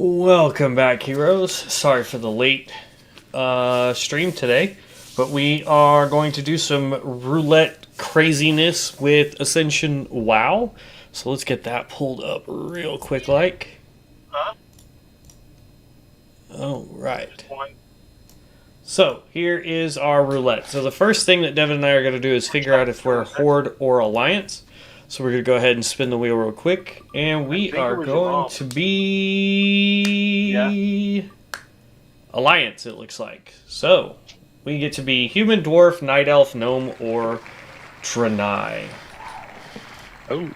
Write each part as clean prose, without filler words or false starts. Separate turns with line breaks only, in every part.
Welcome back, heroes. Sorry for the late stream today, but we are going to do some roulette craziness with Ascension WoW. So let's get that pulled up real quick, like.
Huh?
All right.
One.
So here is our roulette. So the first thing that Devin and I are going to do is figure out if we're Horde or Alliance. So we're going to go ahead and spin the wheel real quick. And we are going to be... Alliance, it looks like. So we get to be Human, Dwarf, Night Elf, Gnome, or Draenei.
Oh,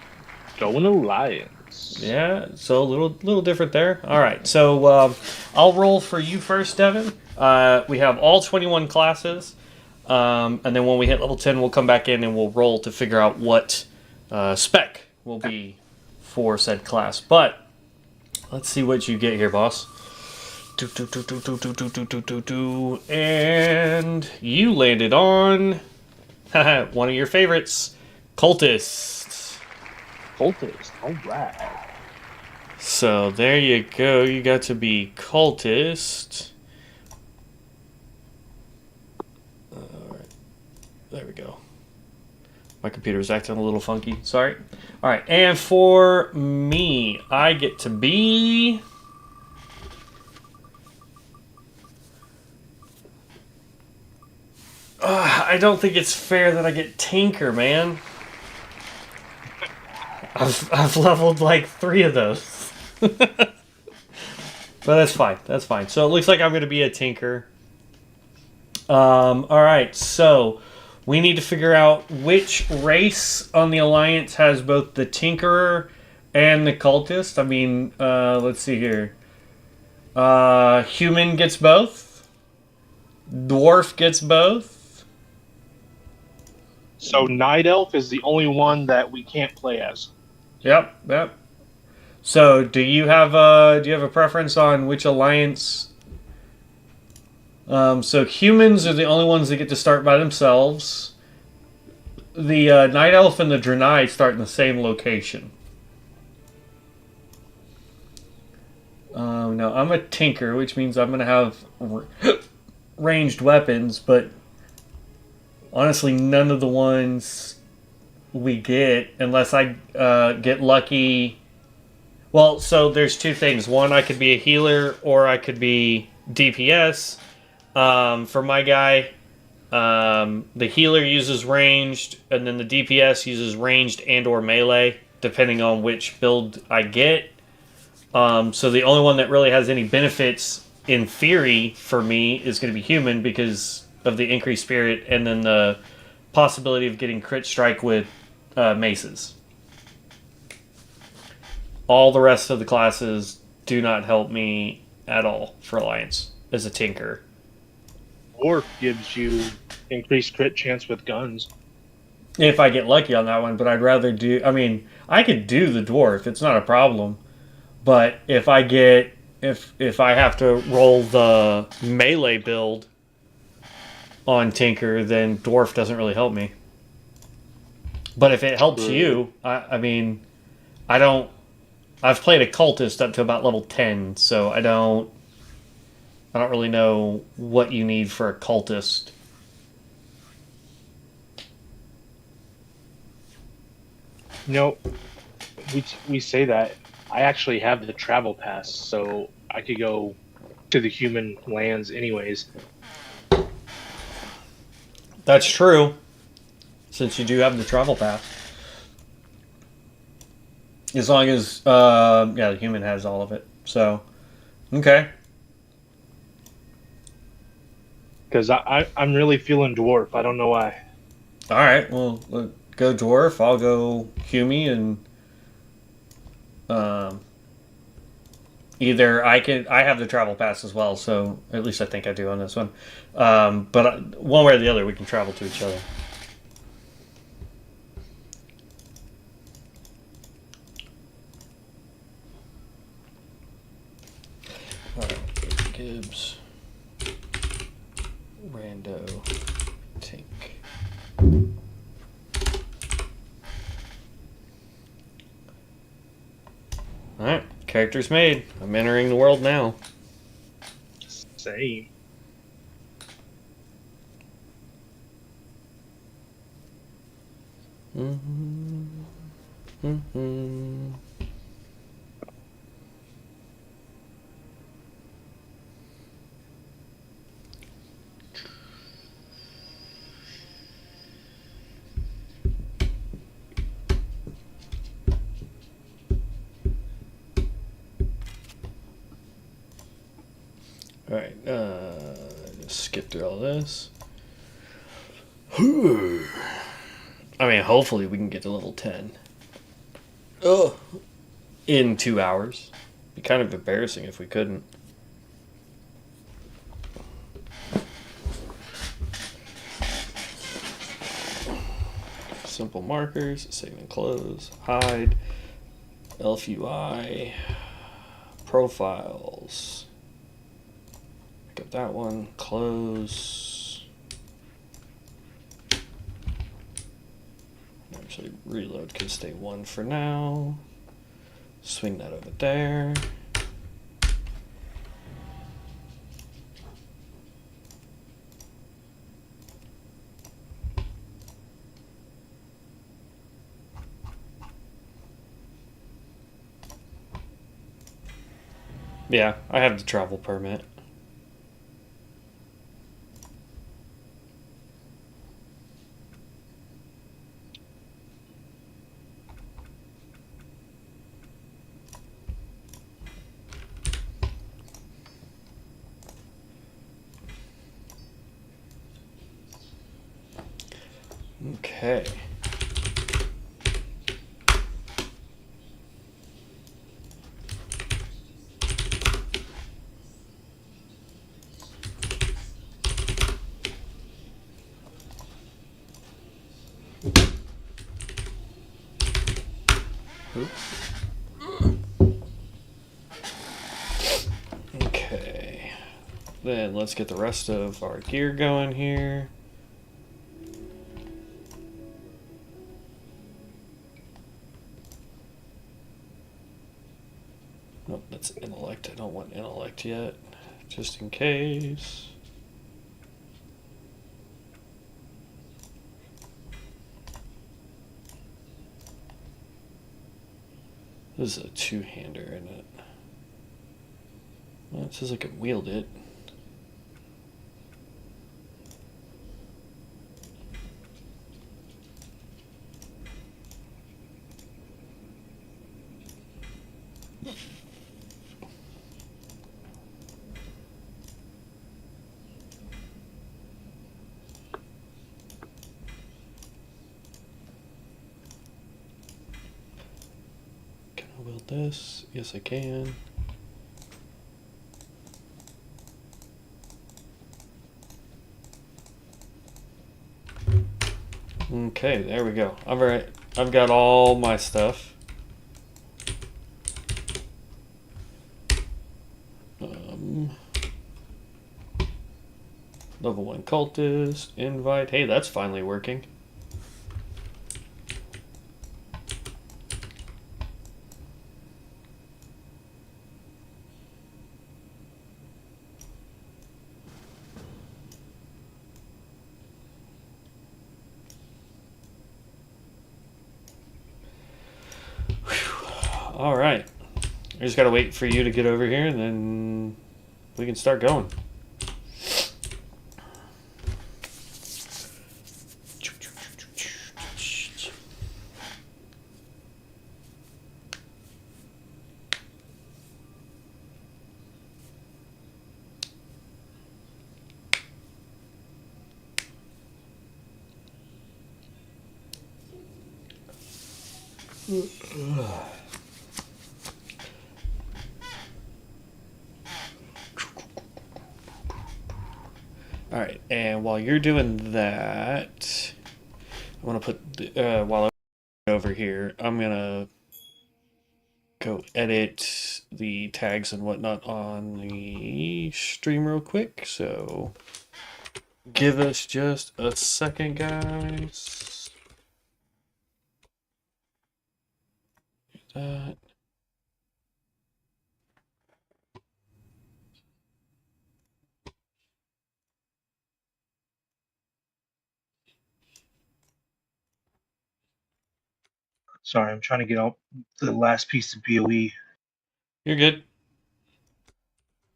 going Alliance.
Yeah, so a little different there. All right, so I'll roll for you first, Devin. We have all 21 classes. And then when we hit level 10, we'll come back in and we'll roll to figure out what spec will be for said class. But let's see what you get here, boss. And you landed on one of your favorites, Cultist.
Cultist, alright.
So there you go. You got to be Cultist. Alright. There we go. My computer's acting a little funky. Sorry. Alright, and for me, I get to be... I don't think it's fair that I get Tinker, man. I've leveled like 3 of those. But that's fine. That's fine. So it looks like I'm going to be a Tinker. Alright, so we need to figure out which race on the Alliance has both the Tinkerer and the Cultist. I mean, let's see here. Human gets both. Dwarf gets both.
So Night Elf is the only one that we can't play as.
Yep. So, do you have a preference on which alliance? So humans are the only ones that get to start by themselves. The Night Elf and the Draenei start in the same location. Now I'm a Tinker, which means I'm gonna have ranged weapons, but honestly, none of the ones we get, unless I get lucky. Well, so there's 2 things. One, I could be a healer, or I could be DPS. For my guy, the healer uses ranged, and then the DPS uses ranged and or melee, depending on which build I get. So the only one that really has any benefits, in theory, for me, is going to be human, because of the increased spirit, and then the possibility of getting crit strike with maces. All the rest of the classes do not help me at all for Alliance as a Tinker.
Dwarf gives you increased crit chance with guns.
If I get lucky on that one, but I'd rather do... I mean, I could do the Dwarf, it's not a problem. But if I get... If I have to roll the melee build on Tinker, then Dwarf doesn't really help me. But if it helps you, I mean, I don't... I've played a Cultist up to about level 10, so I don't really know what you need for a Cultist.
No, we say that. I actually have the travel pass, so I could go to the human lands anyways.
That's true, since you do have the travel pass. As long as, the human has all of it. So, okay.
Because I'm really feeling Dwarf. I don't know why.
Alright, well, go Dwarf, I'll go Humi, and either I have the travel pass as well, so at least I think I do on this one. But one way or the other, we can travel to each other. Alright, Gibbs, Rando, Tink. Alright, Character's made. I'm entering the world now.
Same.
Alright, just skip through all this. I mean, hopefully we can get to level 10. Oh, in 2 hours. Be kind of embarrassing if we couldn't. Simple markers, save and close, hide, elf UI, profiles. Pick up that one, close. Actually, reload can stay 1 for now. Swing that over there. Yeah, I have the travel permit. Okay. Okay. Then let's get the rest of our gear going here. Oh, that's intellect. I don't want intellect yet, just in case. This is a two-hander, isn't it? Well, it says I can wield it. Can I wield this? Yes, I can. Okay, there we go. All right, I've got all my stuff. Level 1 cultist, invite. Hey, that's finally working. All right. I just gotta wait for you to get over here, and then we can start going. All right, and while you're doing that, I want to put while I'm over here, I'm gonna go edit the tags and whatnot on the stream real quick. So give us just a second, guys. That.
Sorry, I'm trying to get out the last piece of BOE.
You're good.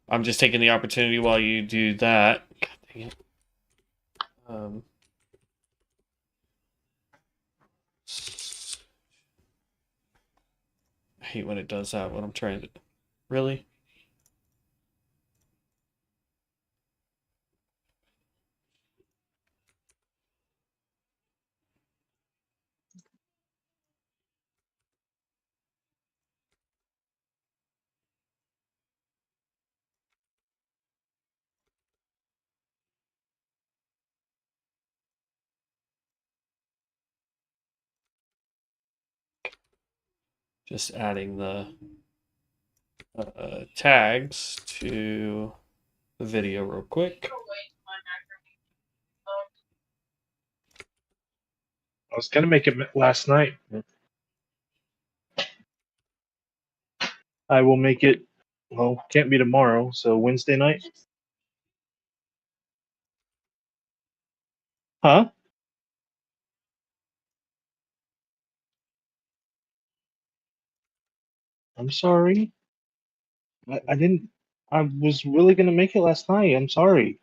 I'm just taking the opportunity while you do that. God dang it. I hate when it does that when I'm trying to. Really? Just adding the tags to the video real quick.
I was gonna make it last night. I will make it. Well, can't be tomorrow, so Wednesday night. Huh? I'm sorry. I didn't. I was really gonna make it last night. I'm sorry.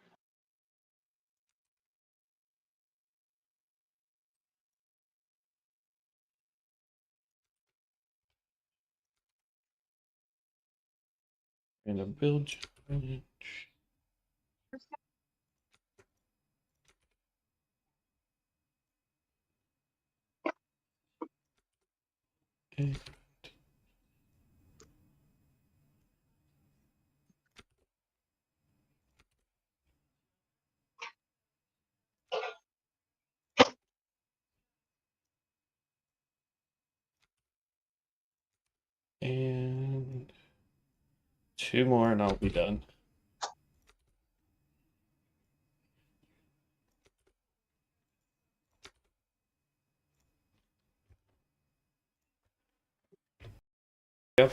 And a build challenge. And and 2 more and I'll be done. Yep.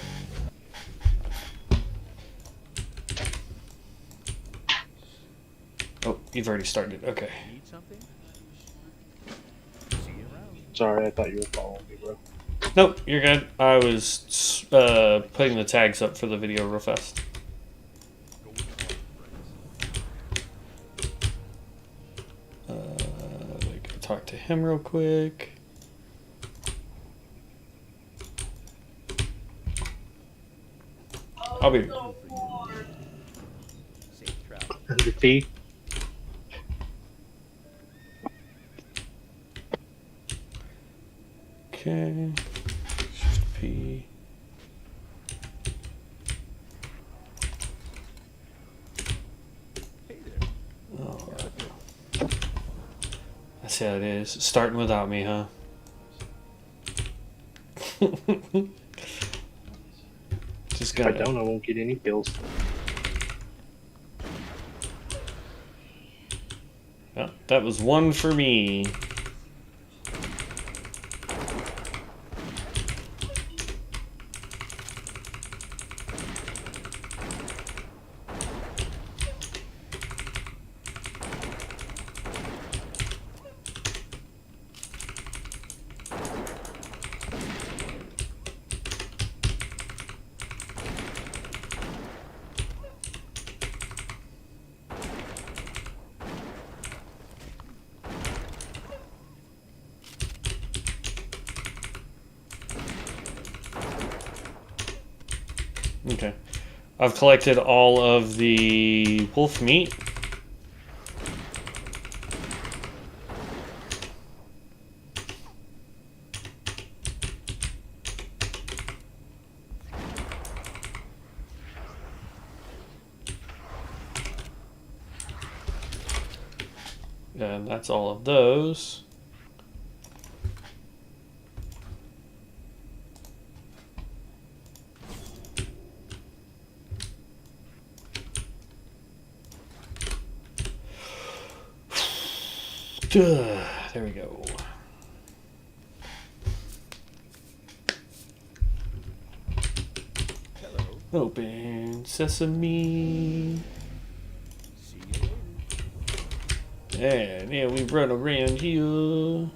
Oh, you've already started. Okay.
Need something?
Sorry, I thought you were following me, bro.
Nope, you're good. I was putting the tags up for the video real fast. We can talk to him real quick. I'll be.
Safe travel.
And the tea.
Okay. Shift P.
Hey there.
Alright. That's how it is. Starting without me, huh? Just
If I
gotta.
don't, I won't get any kills.
Oh, that was 1 for me. Okay. I've collected all of the wolf meat. And that's all of those. There we go.
Hello.
Open sesame.
See you later.
And yeah, we run around here.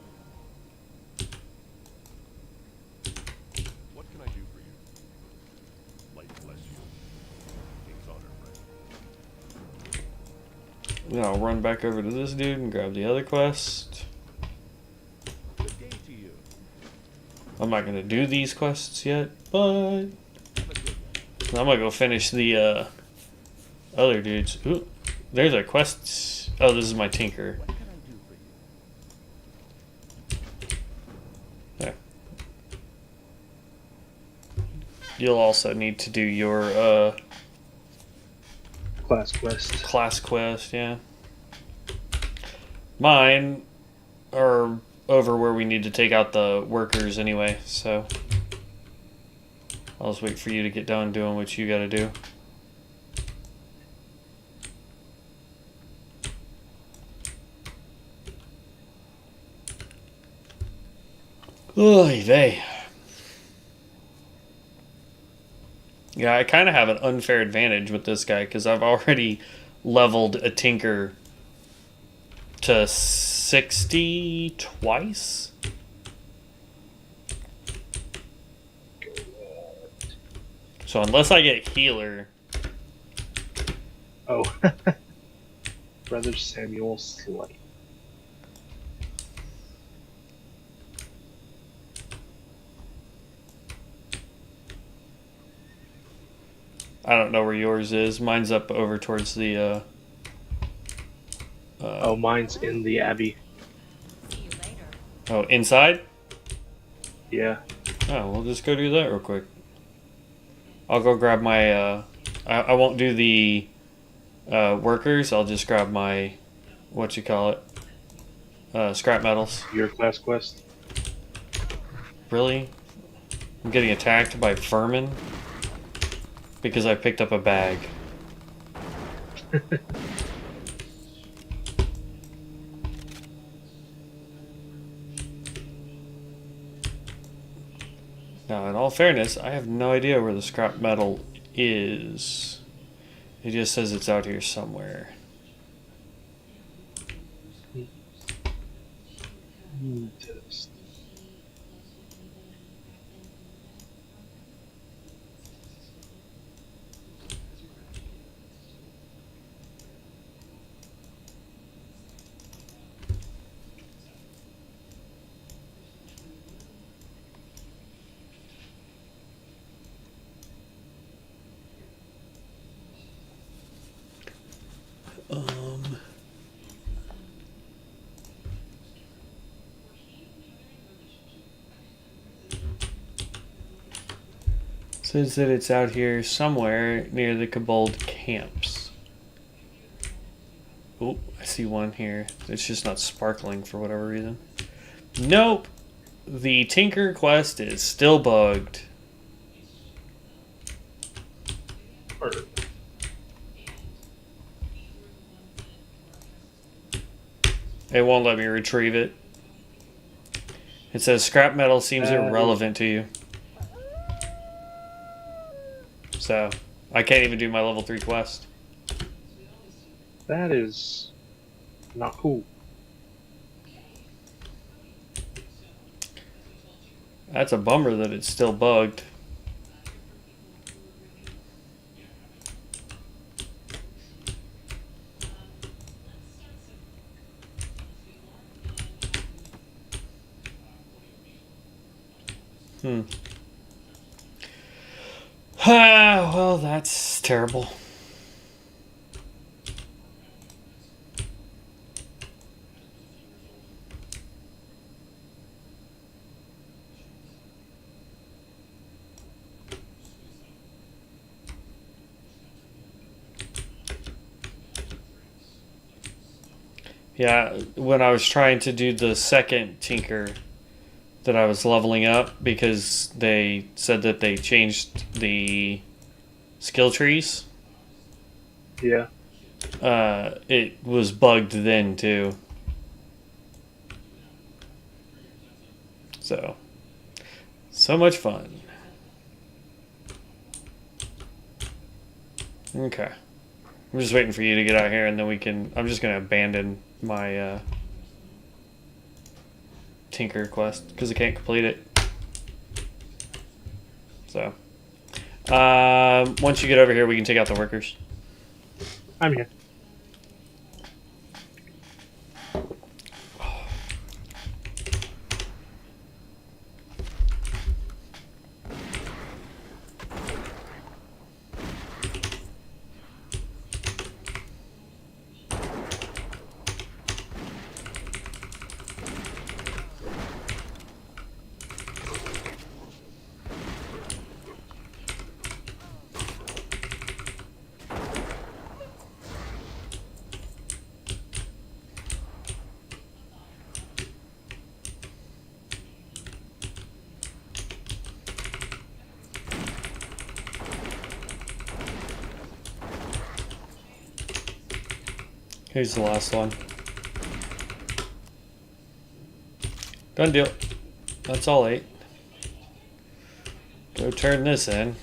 Then I'll run back over to this dude and grab the other quest.
Good day to you.
I'm not gonna do these quests yet, but
Have a good one.
I'm gonna go finish the other dudes. Ooh, there's a quest. Oh, this is my tinker.
What can I do for you?
There. You'll also need to do your
Class quest.
class quest, yeah. Mine are over where we need to take out the workers anyway, so I'll just wait for you to get done doing what you gotta do. Oy vey. Yeah, I kind of have an unfair advantage with this guy because I've already leveled a tinker to 60 twice. So unless I get healer,
Oh. Brother Samuel Slight.
I don't know where yours is. Mine's up over towards the
Oh, mine's in the Abbey.
See you later.
oh, inside?
Yeah.
Oh, we'll just go do that real quick. I'll go grab my I won't do the workers. I'll just grab my what you call it? Scrap metals.
Your class quest.
Really? I'm getting attacked by vermin because I picked up a bag. Now, in all fairness, I have no idea where the scrap metal is. It just says it's out here somewhere.
Test.
Says that it's out here somewhere near the Kobold camps. Oh, I see one here. It's just not sparkling for whatever reason. Nope! The Tinker quest is still bugged. It won't let me retrieve it. It says scrap metal seems irrelevant to you. So, I can't even do my level 3 quest.
That is not cool.
That's a bummer that it's still bugged. Ah, well, that's terrible. Yeah, when I was trying to do the second Tinker that I was leveling up because they said that they changed the skill trees.
Yeah.
It was bugged then too. So much fun. Okay. I'm just waiting for you to get out here and then we can, I'm just going to abandon my Tinker quest because I can't complete it. So, once you get over here, we can take out the workers.
I'm here.
Here's the last one. Done deal. That's all 8. Go turn this in.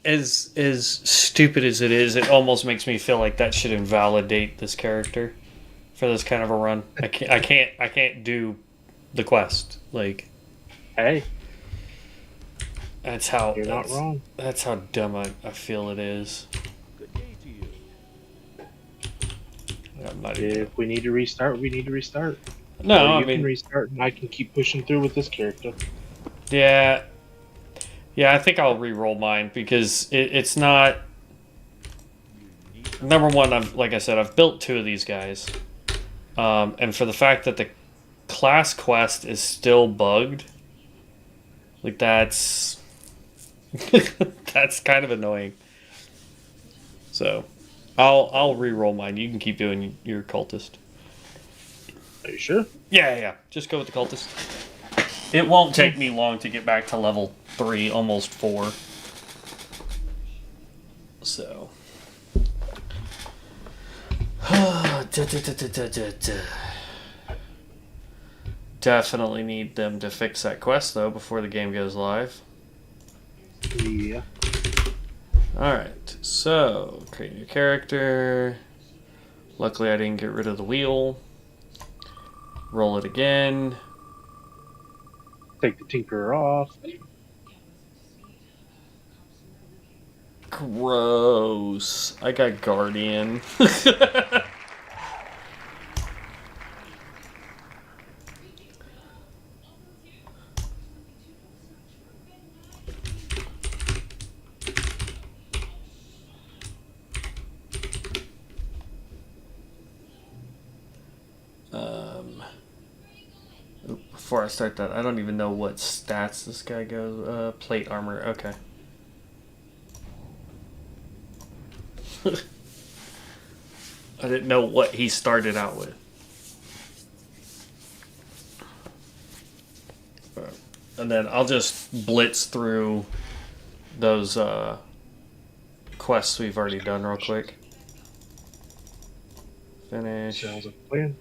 As stupid as it is, it almost makes me feel like that should invalidate this character for this kind of a run. I can't do the quest. Like,
Hey,
that's how
you're not wrong.
That's how dumb I feel it is.
Good day to you.
I'm not even,
If we need to restart, we need to restart.
no,
Or
I
you
mean,
can restart, and I can keep pushing through with this character.
yeah, I think I'll re-roll mine because it's not.
You need
Number one, like I said, I've built 2 of these guys, and for the fact that the class quest is still bugged, like that's that's kind of annoying. So, I'll re-roll mine. You can keep doing your cultist.
Are you sure?
Yeah. Just go with the cultist. It won't take me long to get back to level 3, almost 4. So. Definitely need them to fix that quest, though, before the game goes live.
Yeah.
Alright, so, create a new character. Luckily, I didn't get rid of the wheel. Roll it again.
Take the tinkerer off.
Gross. I got Guardian. Before I start that, I don't even know what stats this guy goes. Plate armor, okay. I didn't know what he started out with. And then I'll just blitz through those quests we've already done real quick. Finish.
Sounds like a plan.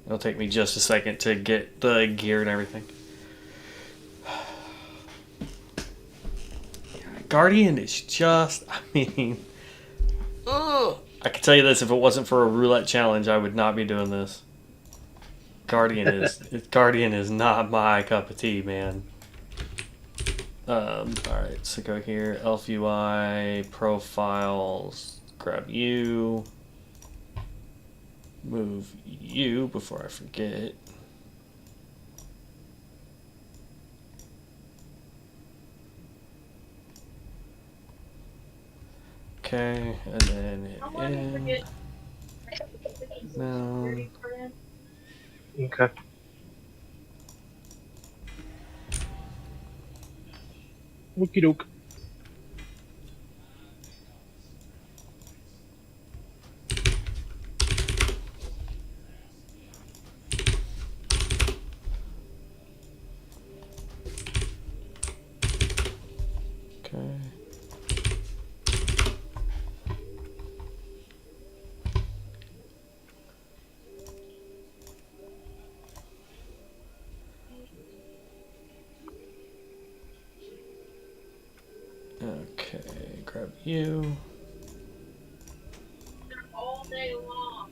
It'll take me just a second to get the gear and everything. Guardian is just, I mean, ugh. I can tell you this, if it wasn't for a roulette challenge, I would not be doing this. Guardian is not my cup of tea, man. Alright, so go here, Elf UI, profiles, grab you. Move you before I forget. Okay, and then hit in. No.
Okay. Okie doke.
Okay. Okay, grab you.
All day long.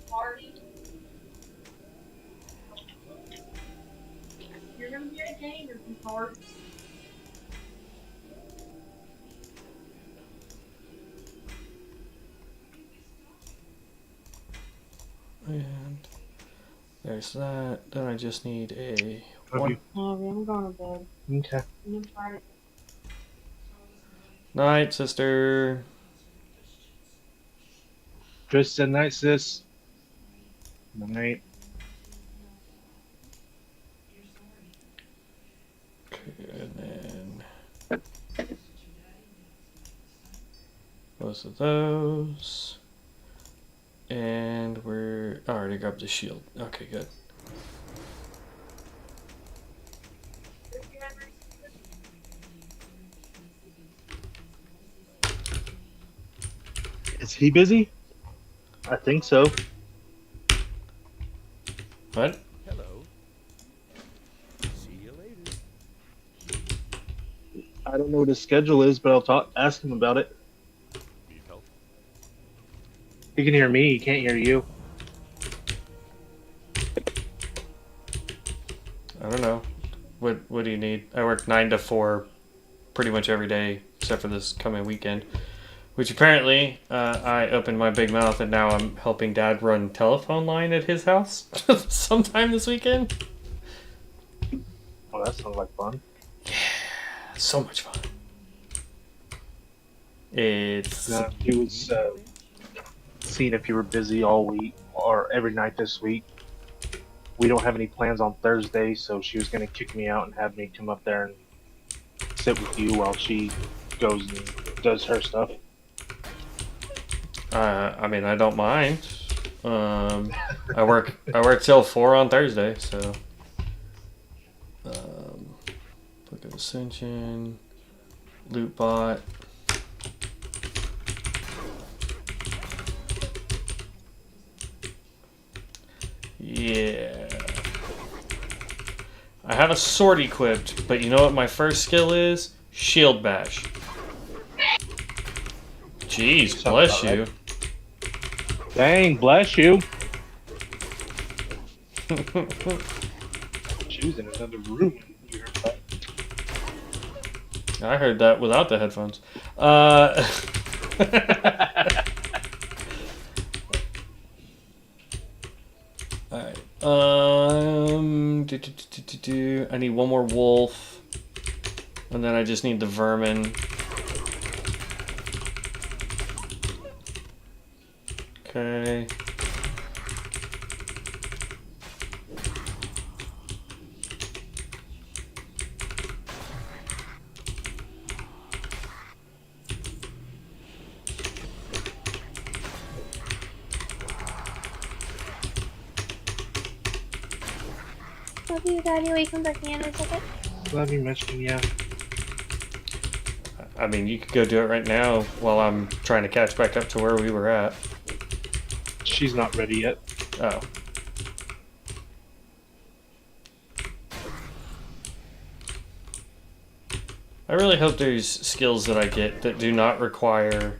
Party. You're gonna be a gamer, Picard.
And there's that. Then I just need a
Love
one.
you.
Oh, I'm going to bed.
Okay.
I'm gonna try it.
Night, sister.
Just a night, sis. Night.
Okay, and then both of those. And we're I already grabbed the shield. Okay, good.
Is he busy? I think so.
What?
Hello. See you later.
I don't know what his schedule is, but ask him about it.
Need help?
He can hear me. He can't hear you.
I don't know. What do you need? I work 9 to 4 pretty much every day except for this coming weekend. Which apparently, I opened my big mouth and now I'm helping Dad run telephone line at his house sometime this weekend.
Oh, that sounds like fun.
So much fun. It's
He was seeing if you were busy all week or every night this week. We don't have any plans on Thursday, so she was going to kick me out and have me come up there and sit with you while she goes and does her stuff.
I mean, I don't mind. I work till 4 on Thursday, so. Book of Ascension, loot bot. Yeah. I have a sword equipped, but you know what my first skill is? Shield bash. Jeez,
Sounds
bless
about
you.
Dang, bless you. She was in another room.
I heard that without the headphones. Alright. I need one more wolf. And then I just need the vermin. Okay.
Love you, Daddy. Wait, come back in a second.
Love you, Michigan, yeah.
I mean, you could go do it right now while I'm trying to catch back up to where we were at.
She's not ready yet.
Oh. I really hope there's skills that I get that do not require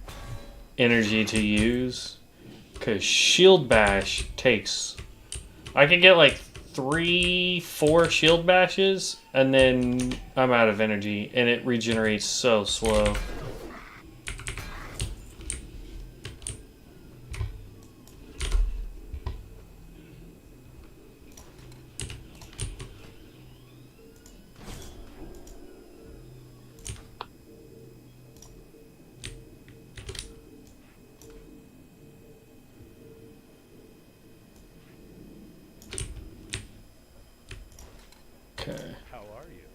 energy to use. Because Shield Bash takes... I could get like 3-4 Shield Bashes, and then I'm out of energy, and it regenerates so slow. Okay.
How are you?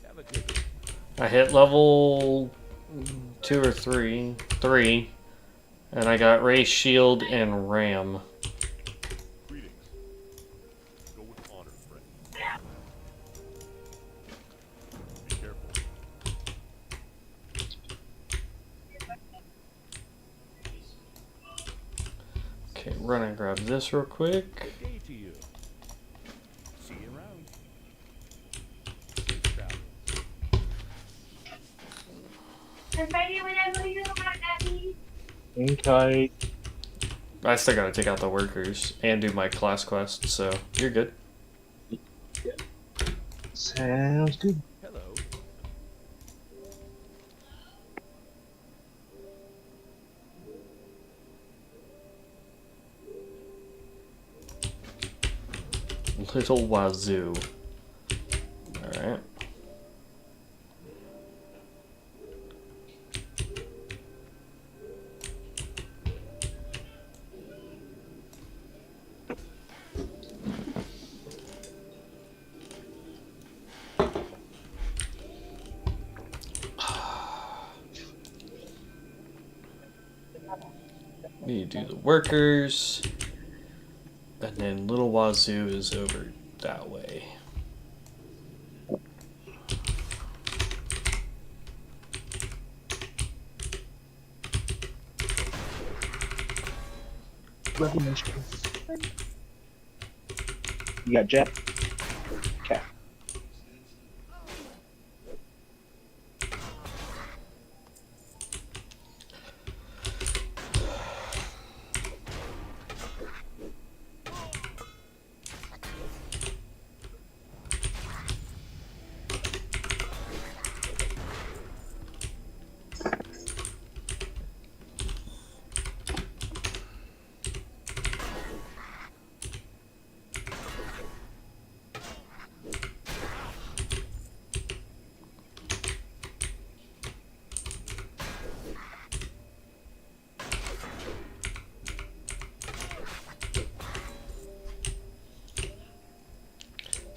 Have a good day.
I hit level 2 or 3. 3. And I got Ray Shield and Ram.
Greetings. Go with honor, friend. Be careful.
Okay, run and grab this real quick.
Good day to you. See you around. Safe travels.
Everybody, whenever you want, Daddy.
Okay.
I still gotta take out the workers and do my class quest, so you're good.
Sounds good.
Hello.
Little Wazoo. Alright. Need to do the workers. And then Little Wazoo is over that way.
You got Jet? Okay.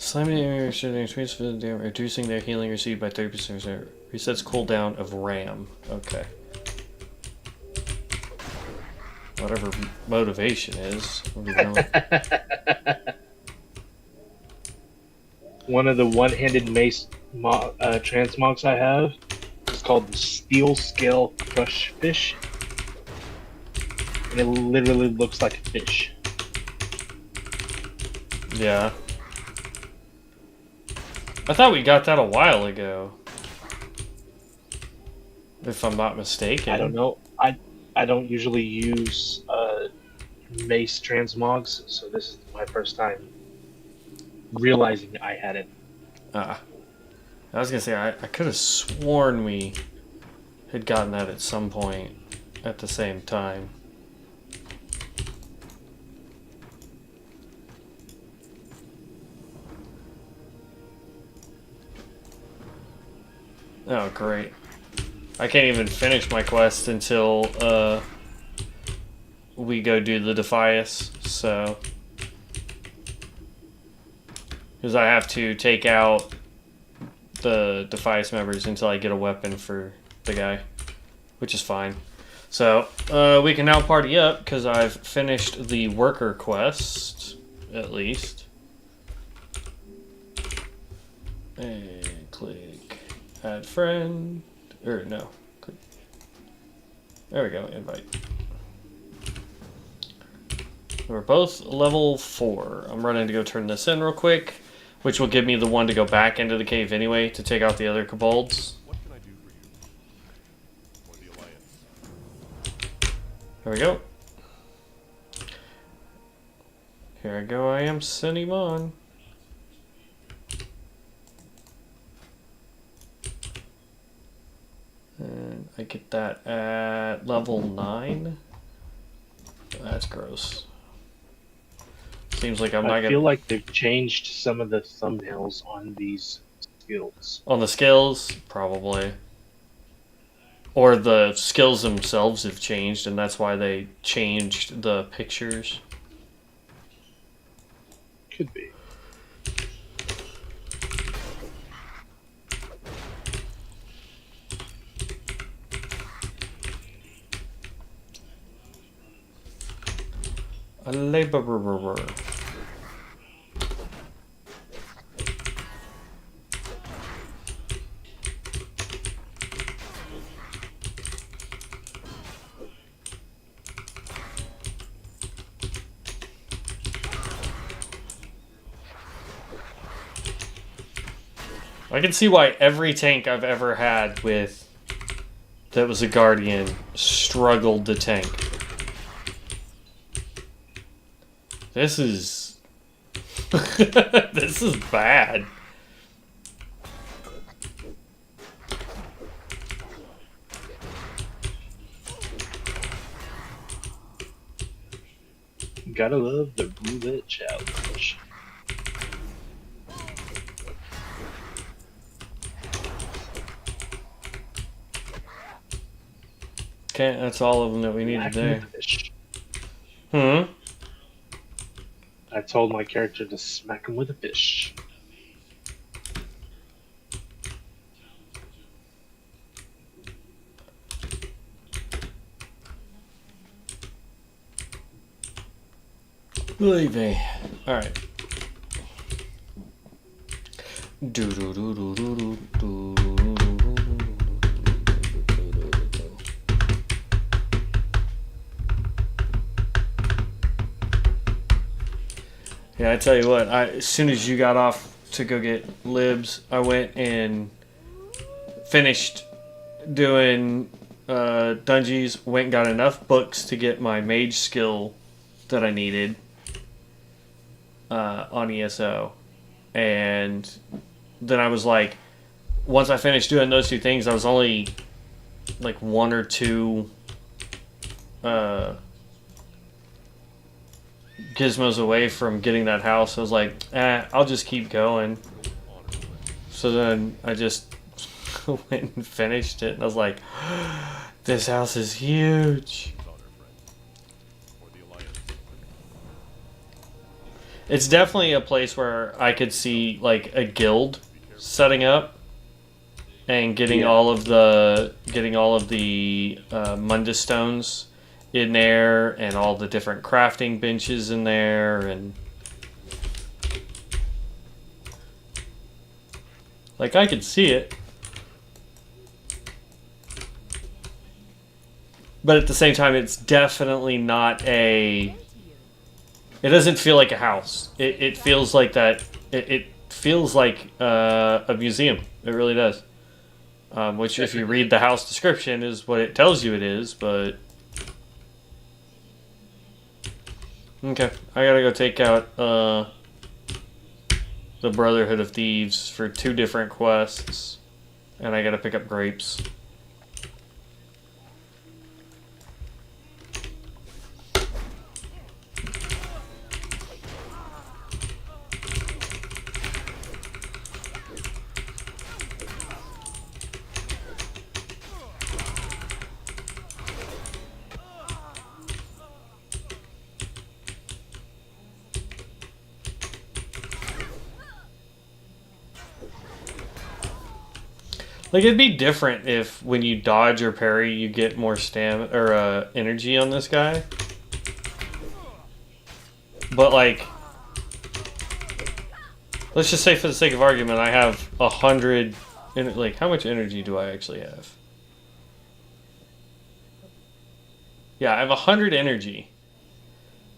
Slamming enemy shooting tweets for the damage, reducing their healing received by 30%. Resets cooldown of RAM. Okay. Whatever motivation is.
One of the one-handed mace transmogs I have is called the Steel Scale Crush Fish. And it literally looks like a fish.
Yeah. I thought we got that a while ago. If I'm not mistaken.
I don't know. I don't usually use mace transmogs, so this is my first time realizing I had it.
I was gonna say, I could have sworn we had gotten that at some point at the same time. Oh, great. I can't even finish my quest until we go do the Defias, so... Because I have to take out the Defias members until I get a weapon for the guy, which is fine. So, we can now party up, because I've finished the worker quest, at least. And click add friend, or no, click. There we go, invite. We're both level 4. I'm running to go turn this in real quick, which will give me the one to go back into the cave anyway to take out the other kobolds.
What can I do for you? For the Alliance.
There we go. Here I go, I am sending him on. And I get that at level 9. That's gross. Seems like I'm not gonna...
I feel like they've changed some of the thumbnails on these skills.
On the skills? Probably. Or the skills themselves have changed, and that's why they changed the pictures.
Could be.
A laborer. I can see why every tank I've ever had with that was a guardian struggled to tank. This is this is bad.
Gotta love the roulette challenge.
Okay, that's all of them that we need
Whack
to
him with a fish.
do.
I told my character to smack him with a fish.
Believe me. Alright. Do do do do do do do. Yeah, I tell you what. As soon as you got off to go get libs, I went and finished doing dungeons. Went and got enough books to get my mage skill that I needed on ESO, and then I was like, once I finished doing those two things, I was only like one or two gizmos away from getting that house. I was like, I'll just keep going. So then I just went and finished it, and I was like, this house is huge. It's definitely a place where I could see like a guild setting up and getting all of the Mundus stones in there, and all the different crafting benches in there, and like I could see it. But at the same time, it's definitely not a... It doesn't feel like a house. It feels like that... It feels like a museum. It really does. Which, if you read the house description, is what it tells you it is, but... Okay, I gotta go take out the Brotherhood of Thieves for 2 different quests. And I gotta pick up grapes. Like, it'd be different if when you dodge or parry, you get more stamina or energy on this guy. But like, let's just say for the sake of argument, I have 100. Like, how much energy do I actually have? Yeah, I have 100 energy.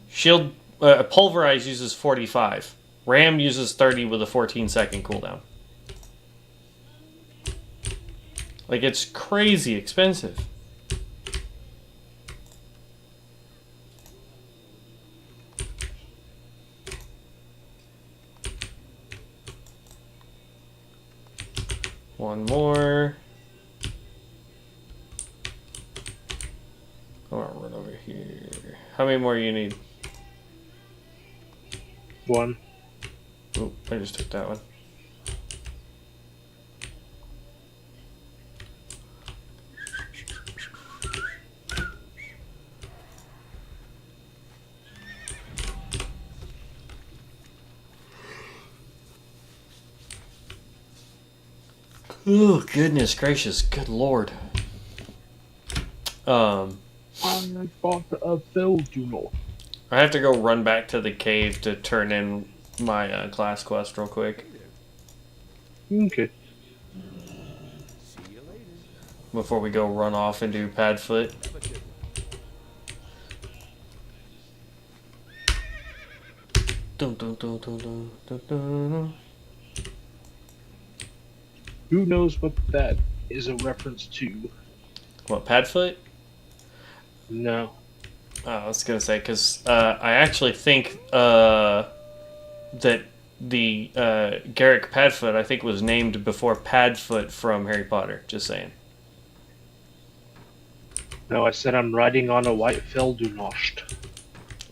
Shield Pulverize uses 45. Ram uses 30 with a 14-second cooldown. Like, it's crazy expensive. One more. I want to run over here. How many more you need?
1.
Oh, I just took that one. Oh, goodness gracious. Good lord.
I bought a filled, you know.
I have to go run back to the cave to turn in my class quest real quick.
Okay.
See you later.
Before we go run off and do Padfoot. Dun, dun, dun, dun, dun, dun, dun.
Who knows what that is a reference to?
What, Padfoot?
No.
I was gonna say, because I actually think that the Garrick Padfoot, I think, was named before Padfoot from Harry Potter. Just saying.
No, I said I'm riding on a white Feldunost.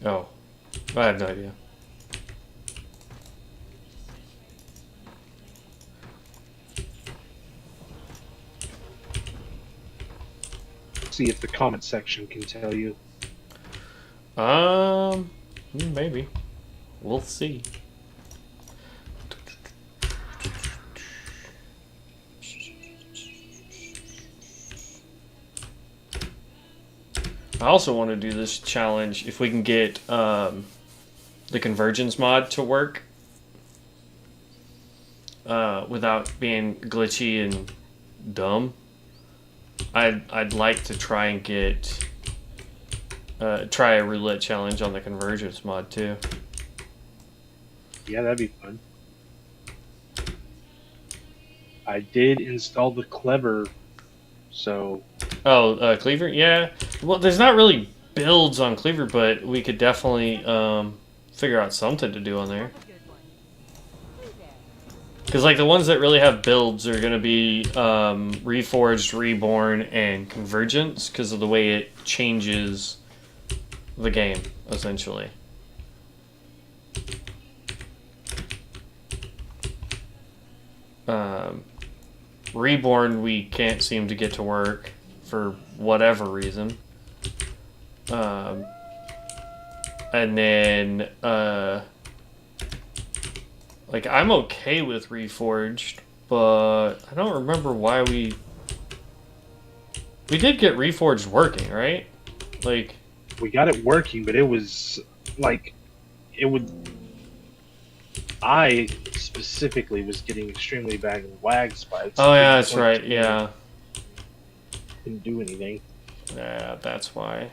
Oh, I have no idea.
See if the comment section can tell you.
Maybe. We'll see. I also want to do this challenge if we can get the convergence mod to work without being glitchy and dumb. I'd like to try and get try a roulette challenge on the convergence mod too.
Yeah, that'd be fun. I did install the Clever, so
Oh, Cleaver? Yeah. Well, there's not really builds on Cleaver, but we could definitely figure out something to do on there. Because, like, the ones that really have builds are going to be Reforged, Reborn, and Convergence because of the way it changes the game, essentially. Reborn, we can't seem to get to work for whatever reason. And then, like, I'm okay with Reforged, but I don't remember why we did get Reforged working, right? Like,
we got it working, but it was like it would. I specifically was getting extremely bad WAG spikes.
oh yeah, that's right, yeah.
Didn't do anything.
Yeah, that's why.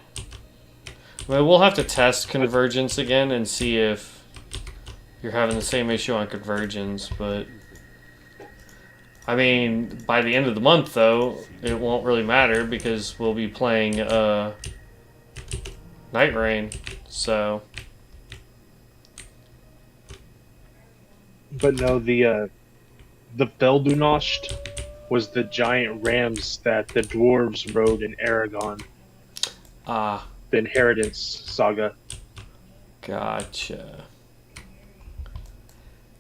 Well, we'll have to test Convergence again and see if you're having the same issue on Convergence, but I mean, by the end of the month, though, it won't really matter because we'll be playing Night Rain, so...
But no, the Feldunost was the giant rams that the dwarves rode in Aragon.
Ah.
The Inheritance saga.
Gotcha.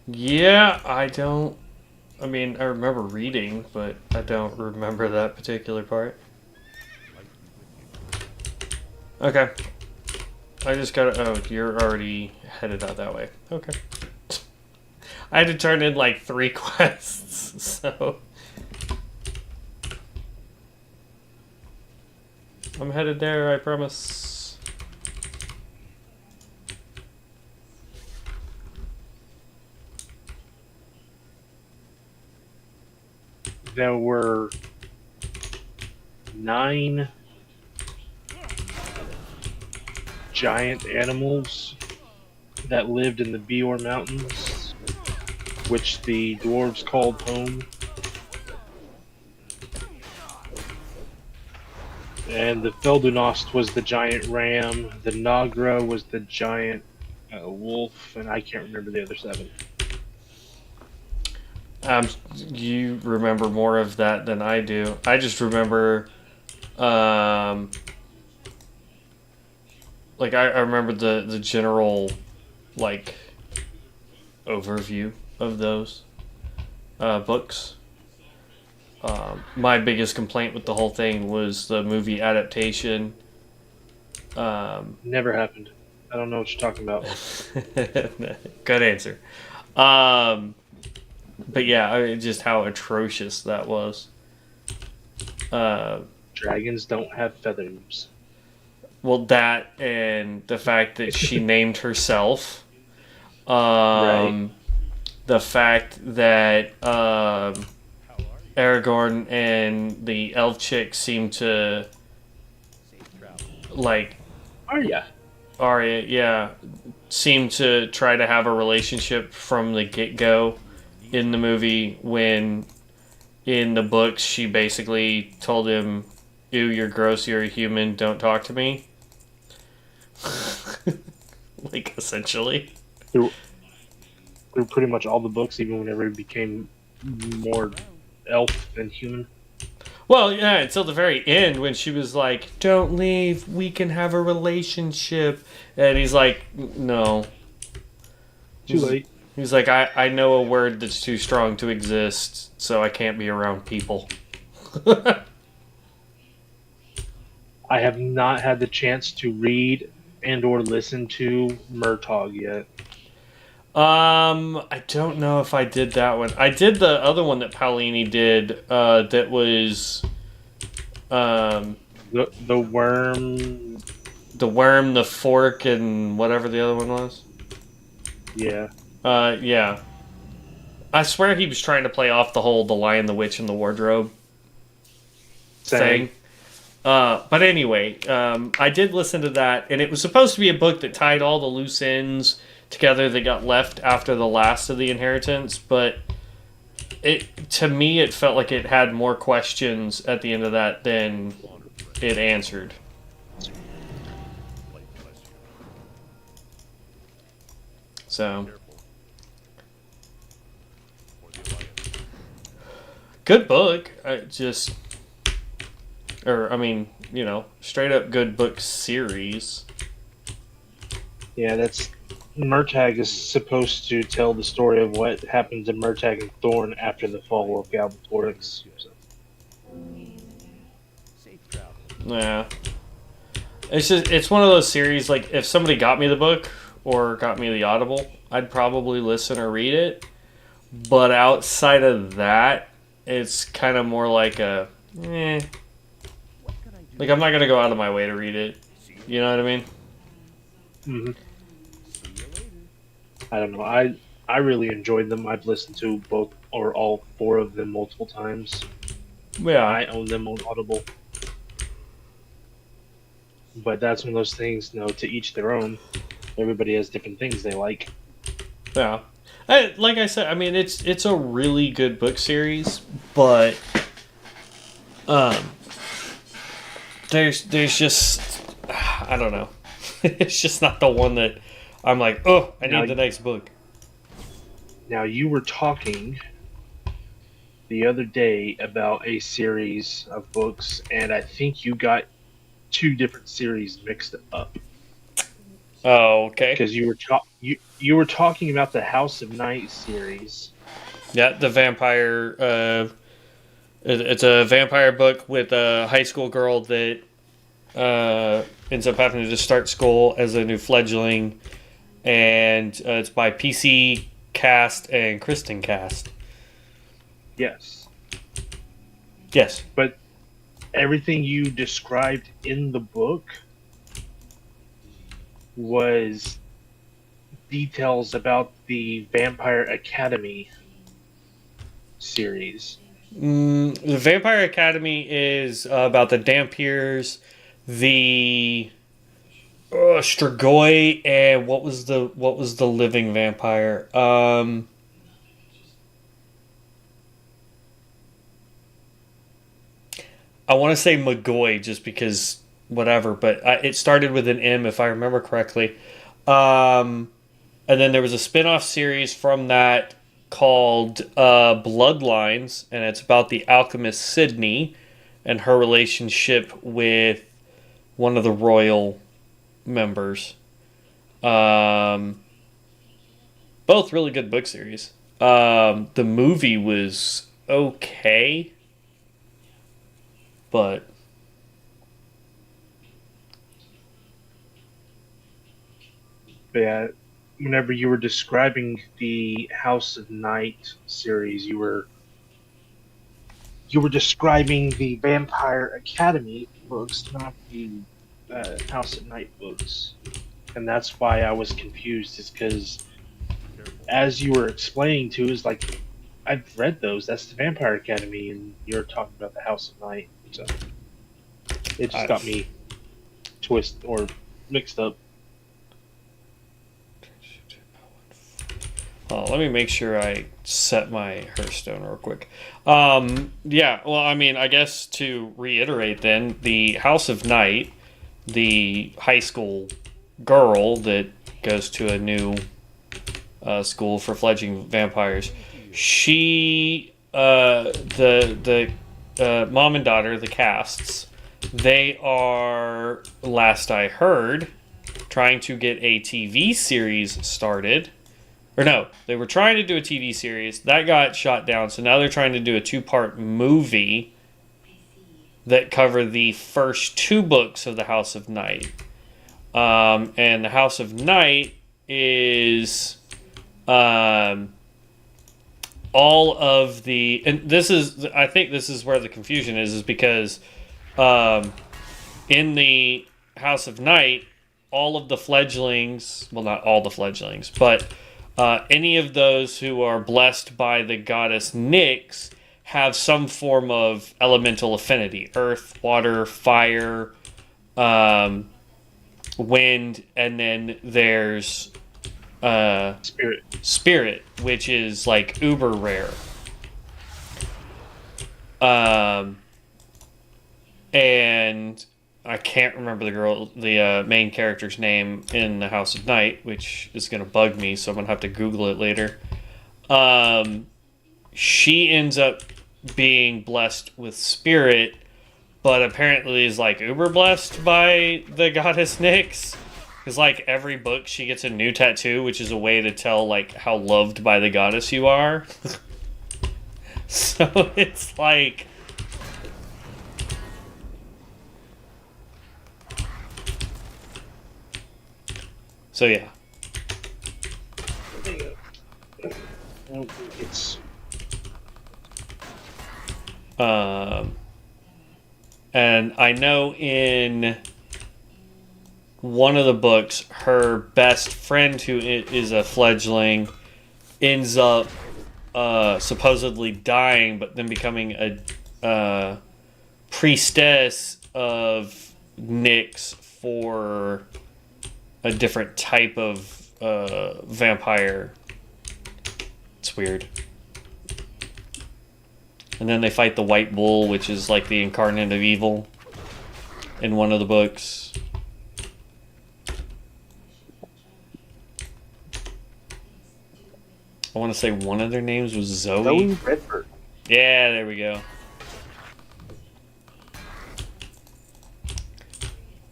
Yeah, I mean, I remember reading, but I don't remember that particular part. Okay. I just gotta... Oh, you're already headed out that way. Okay. I had to turn in, like, 3 quests, so... I'm headed there, I promise.
There were 9 giant animals that lived in the Bior Mountains, which the dwarves called home. And the Feldunost was the giant ram, the Nagra was the giant wolf, and I can't remember the other 7.
You remember more of that than I do. I just remember, like, I remember the general, like, overview of those books. My biggest complaint with the whole thing was the movie adaptation.
Never happened. I don't know what you're talking about.
Good answer. But yeah, I mean, just how atrocious that was.
Dragons don't have feathers.
Well, that and the fact that she named herself.
Right.
The fact that Aragorn and the elf chick seem to, like... Arya, yeah. Seem to try to have a relationship from the get-go in the movie, when in the books she basically told him, ew, you're gross, you're a human, don't talk to me. Like, essentially.
Through pretty much all the books, even whenever it became more elf than human.
Well, yeah, until the very end when she was like, don't leave, we can have a relationship. And he's like, no.
Too late.
He's like, I know a word that's too strong to exist, so I can't be around people.
I have not had the chance to read and or listen to Murtaugh yet.
I don't know if I did that one. I did the other one that Paolini did, that was,
The worm.
the worm, the fork, and whatever the other one was.
Yeah.
Yeah. I swear he was trying to play off the whole The Lion, the Witch, and the Wardrobe
Same.
thing. But anyway, I did listen to that, and it was supposed to be a book that tied all the loose ends together that got left after the last of the Inheritance, but to me it felt like it had more questions at the end of that than it answered. So, good book. Straight up good book series.
Yeah, that's Murtagh is supposed to tell the story of what happened to Murtagh and Thorn after the fall of Galbatorix. So.
Safe travel.
Yeah. It's one of those series, like, if somebody got me the book or got me the Audible, I'd probably listen or read it. But outside of that, it's kind of more like a, Like, I'm not going to go out of my way to read it. You know what I mean?
Mm-hmm.
See you later.
I don't know. I really enjoyed them. I've listened to both or all 4 of them multiple times.
Yeah.
I own them on Audible. But that's one of those things, to each their own. Everybody has different things they like.
Yeah. Like I said, I mean, it's a really good book series, but there's just, I don't know. It's just not the one that I'm like, oh, I need the next book.
Now, you were talking the other day about a series of books, and I think you got 2 different series mixed up.
Oh, okay.
Because you were talking about the House of Night series.
Yeah, the vampire. It's a vampire book with a high school girl that ends up having to just start school as a new fledgling, and it's by PC Cast and Kristen Cast.
Yes.
Yes.
But everything you described in the book was details about the Vampire Academy series.
The Vampire Academy is about the Dampiers, the Strigoi, and what was the living vampire? I want to say McGoy just because whatever, but it started with an M if I remember correctly. And then there was a spin-off series from that called Bloodlines, and it's about the alchemist Sydney and her relationship with one of the royal members. Both really good book series. The movie was okay, but
Yeah, whenever you were describing the House of Night series, you were describing the Vampire Academy books, not the House of Night books, and that's why I was confused. Is because as you were explaining to, is like I've read those. That's the Vampire Academy, and you're talking about the House of Night. So it just got me mixed up.
let me make sure I set my Hearthstone real quick. Yeah, well, I mean, I guess to reiterate then, the House of Night, the high school girl that goes to a new school for fledgling vampires, she, the mom and daughter, the casts, they are, last I heard, trying to get a TV series started. Or no, they were trying to do a TV series. That got shot down, so now they're trying to do a 2-part movie that cover the first 2 books of the House of Night. And the House of Night is all of the... And I think this is where the confusion is because in the House of Night, all of the fledglings... Well, not all the fledglings, but... any of those who are blessed by the goddess Nyx have some form of elemental affinity: earth, water, fire, um, wind, and then there's
Spirit.
spirit, which is like uber rare. And I can't remember the main character's name in the House of Night, which is going to bug me, so I'm going to have to Google it later. She ends up being blessed with spirit, but apparently is like uber blessed by the goddess Nyx. Because like every book, she gets a new tattoo, which is a way to tell like how loved by the goddess you are. So it's like. So yeah.
There you go. I don't think it's
And I know in one of the books, her best friend, who is a fledgling, ends up supposedly dying, but then becoming a priestess of Nyx for a different type of vampire. It's weird. And then they fight the White Bull, which is like the incarnate of evil in one of the books. I want to say one of their names was Zoe.
Zoe Redford.
Yeah, there we go.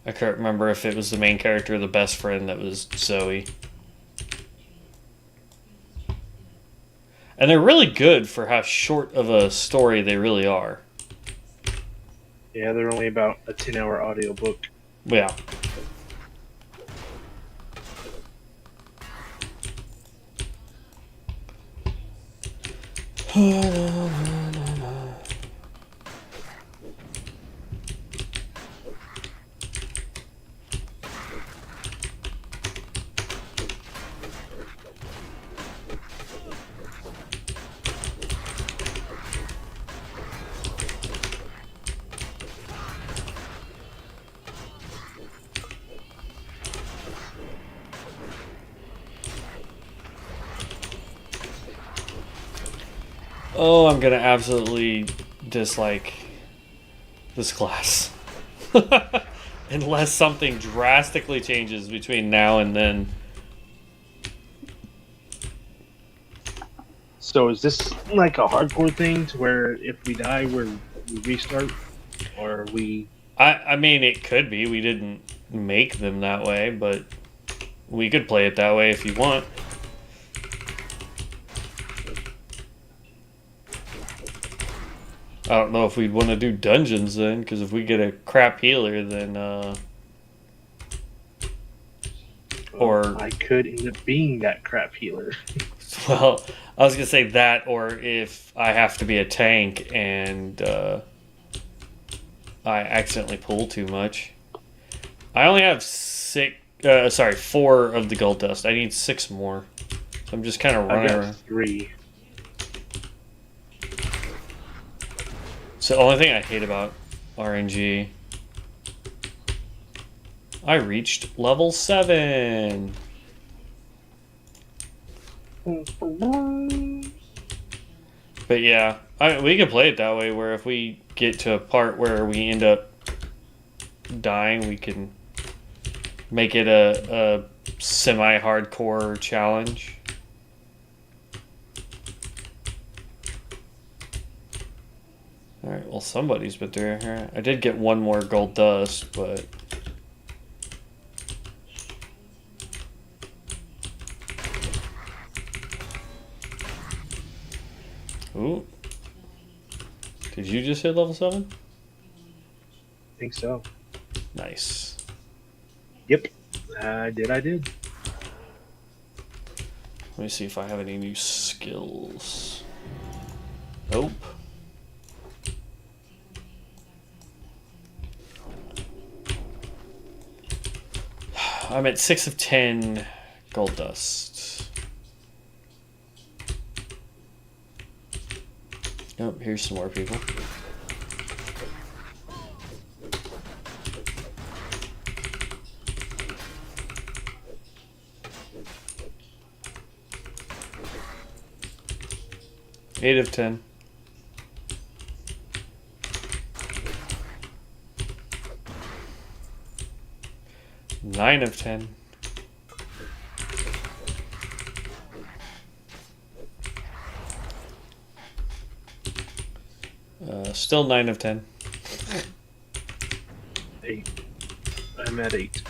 I can't remember if it was the main character or the best friend that was Zoe. And they're really good for how short of a story they really are.
Yeah, they're only about a 10-hour audiobook.
Yeah. Oh, I'm gonna absolutely dislike this class. Unless something drastically changes between now and then.
So is this like a hardcore thing to where if we die, we restart? Or we...
I mean, it could be. We didn't make them that way, but we could play it that way if you want. I don't know if we'd want to do dungeons then, because if we get a crap healer, then, or...
I could end up being that crap healer.
Well, I was going to say that, or if I have to be a tank and, I accidentally pull too much. I only have 4 of the gold dust. I need 6 more. So I'm just kind of running
I got
around.
3.
It's the only thing I hate about RNG. I reached level 7. But yeah, we can play it that way, where if we get to a part where we end up dying, we can make it a semi-hardcore challenge. Alright, well, somebody's been through here. I did get 1 more gold dust, but... Ooh. Did you just hit level 7?
I think so.
Nice.
Yep. I did.
Let me see if I have any new skills. Nope. I'm at 6 of 10 gold dust. Oh, here's some more people. Eight of 10. Nine of 10. Still 9 of 10.
8. I'm at 8.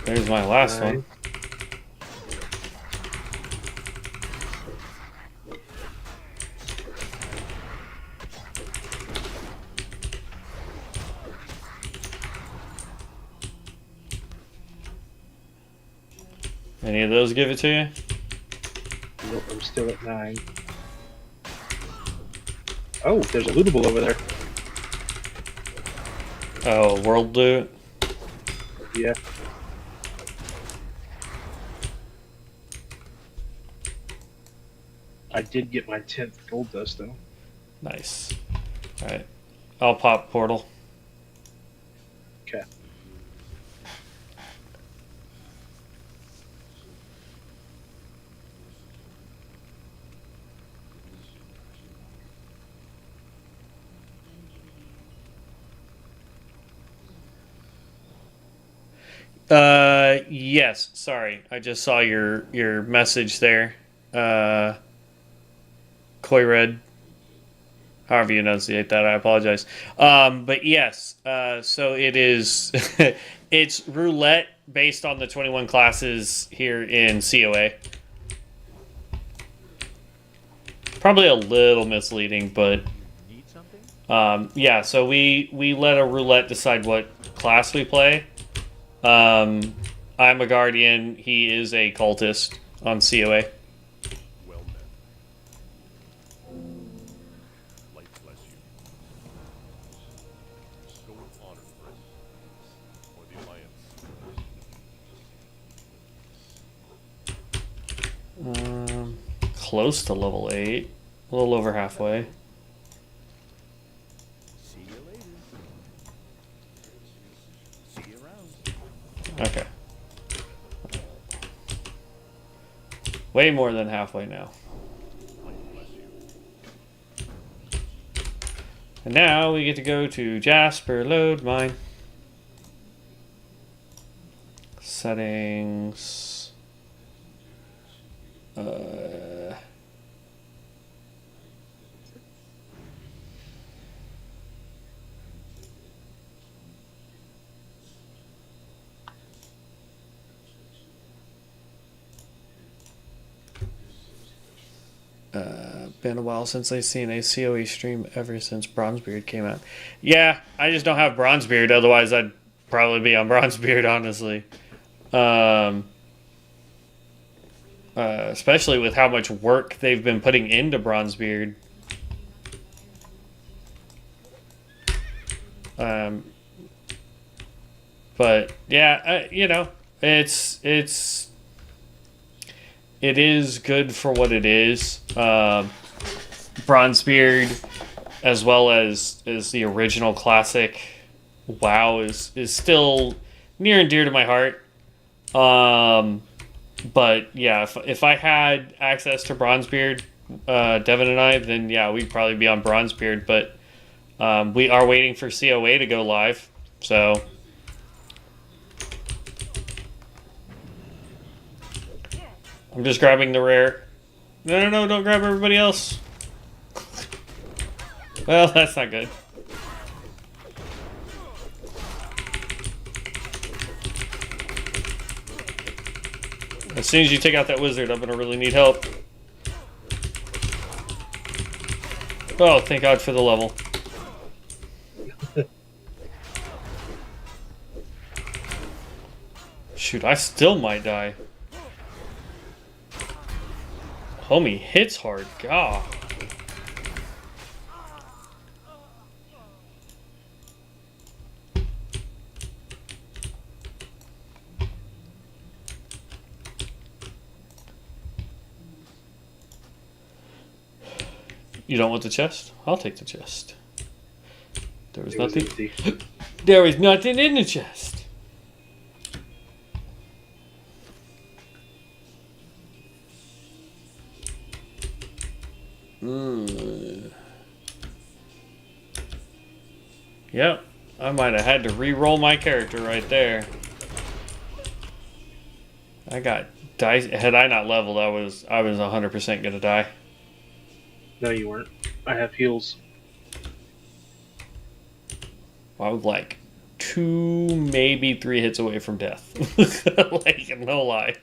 There's my last
Nine.
one. Any of those give it to you?
Nope, I'm still at 9. Oh, there's a lootable over there.
Oh, world loot.
Yeah. I did get my 10th gold dust though.
Nice. Alright. I'll pop portal.
Okay.
Yes. Sorry, I just saw your message there. Koi Red. However you enunciate that, I apologize. But yes, so it is. It's roulette based on the 21 classes here in COA. Probably a little misleading, but
Need something?
yeah. So we let a roulette decide what class we play. I'm a guardian. He is a cultist on COA.
Well met. Light bless you. Go with honor, friend. Or the Alliance.
Close to level 8. A little over halfway.
See you later. See you around.
Okay. Way more than halfway now.
Light bless you.
And now we get to go to Jasper Load Mine. Settings. Been a while since I've seen a COE stream ever since Bronzebeard came out. Yeah, I just don't have Bronzebeard, otherwise I'd probably be on Bronzebeard, honestly. Especially with how much work they've been putting into Bronzebeard. But yeah, you know, it is good for what it is. Bronzebeard, as well as the original classic WoW, is still near and dear to my heart. But yeah, if I had access to Bronzebeard, Devin and I, then yeah, we'd probably be on Bronzebeard. But we are waiting for COA to go live, so. I'm just grabbing the rare. No, don't grab everybody else. Well, that's not good. As soon as you take out that wizard, I'm gonna really need help. Oh, thank God for the level. Shoot, I still might die. Homie hits hard. God. You don't want the chest? I'll take the chest. There was
It was
nothing.
empty.
There was nothing in the chest. Yep, I might have had to re-roll my character right there. I got dice. Had I not leveled, I was 100% gonna die.
No, you weren't. I have heals.
I was like 2, maybe 3 hits away from death. Like, no lie.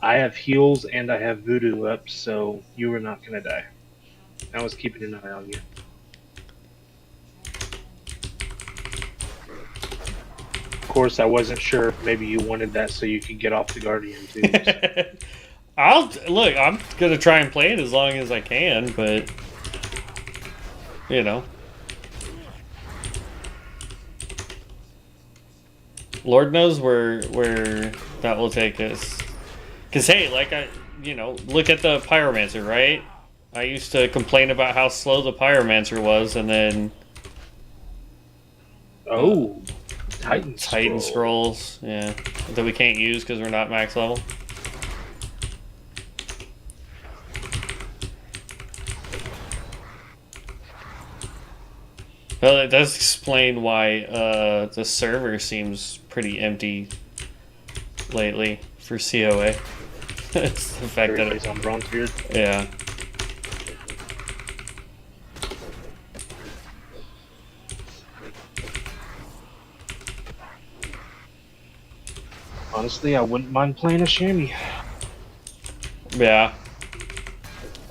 I have heals and I have voodoo up, so you were not gonna die. I was keeping an eye on you. Of course, I wasn't sure if maybe you wanted that so you could get off the Guardian too.
Look. I'm gonna try and play it as long as I can, but you know, Lord knows where that will take us. Cause hey, look at the Pyromancer, right? I used to complain about how slow the Pyromancer was, and then
Oh, Titan
Scrolls, yeah, that we can't use because we're not max level. Well, it does explain why the server seems pretty empty lately for COA. It's the fact that
Everybody's on Bronzebeard.
yeah.
Honestly, I wouldn't mind playing a chamois.
Yeah.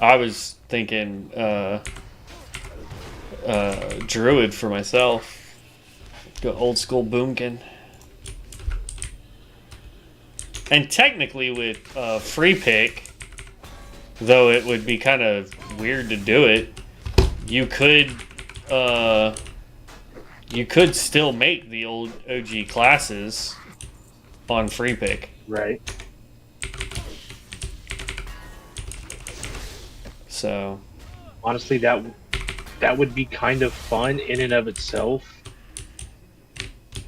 I was thinking Druid for myself. Go old school boomkin. And technically with free pick, though it would be kind of weird to do it, you could still make the old OG classes on free pick.
Right.
So
Honestly, that would be kind of fun in and of itself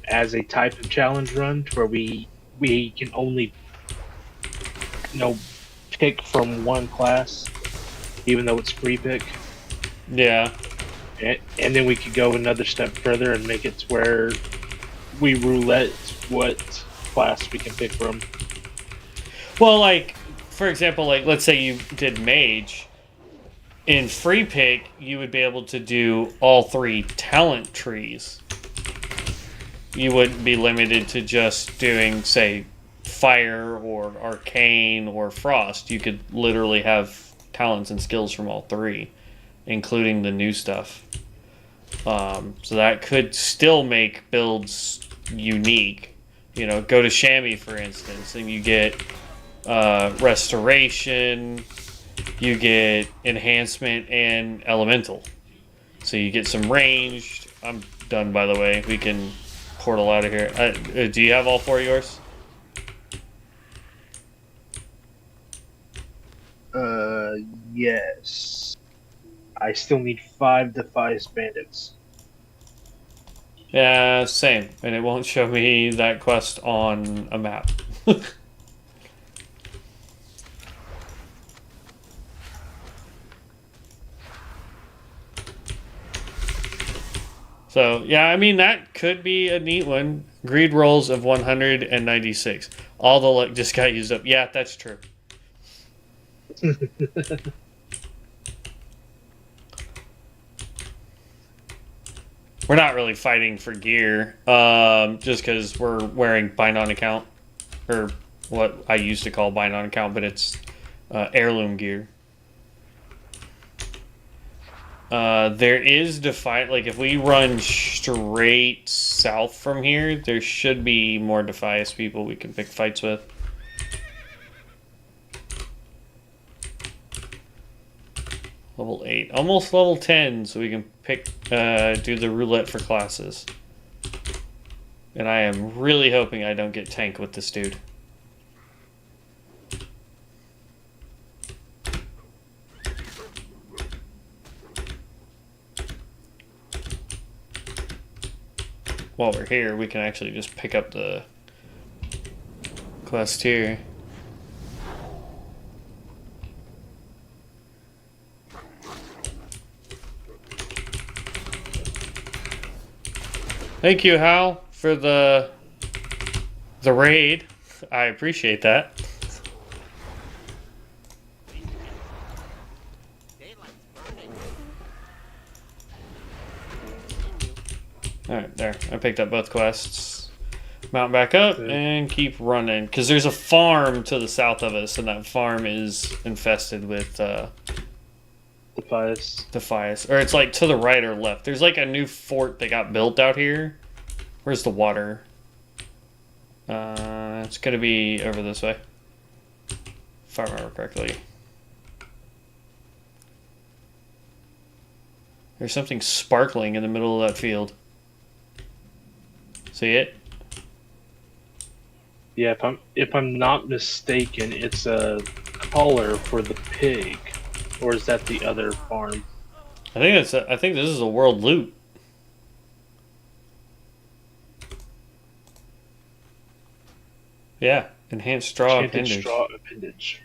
as a type of challenge run to where we can only pick from one class, even though it's free pick.
yeah.
And then we could go another step further and make it to where we roulette what class we can pick from.
Well, like, for example, like, let's say you did mage. In free pick, you would be able to do all 3 talent trees. You wouldn't be limited to just doing, say, fire or arcane or frost. You could literally have talents and skills from all 3, including the new stuff. So that could still make builds unique. You know, go to Chamois, for instance, and you get restoration, you get enhancement and elemental. So you get some ranged. I'm done, by the way. We can portal out of here. Do you have all 4 of yours?
Yes. I still need 5 Defias Bandits.
Yeah, same. And it won't show me that quest on a map. So, yeah, I mean, that could be a neat one. Greed rolls of 196. All the luck just got used up. Yeah, that's true. We're not really fighting for gear, just because we're wearing bind on account, or what I used to call bind on account, but it's heirloom gear. There is Defiant, like if we run straight south from here, there should be more Defias people we can pick fights with. Level 8. Almost level 10, so we can pick, do the roulette for classes. And I am really hoping I don't get tank with this dude. while we're here, we can actually just pick up the quest here. Thank you, Hal, for the raid. I appreciate that. Alright, there. I picked up both quests. Mount back up and keep running. Because there's a farm to the south of us, and that farm is infested with Defias. Or it's like to the right or left. There's like a new fort that got built out here. Where's the water? It's gonna be over this way. If I remember correctly. There's something sparkling in the middle of that field. See it?
Yeah, if I'm not mistaken, it's a collar for the pig, or is that the other farm?
I think this is a world loot. Yeah, enhanced straw appendage.
Straw appendage.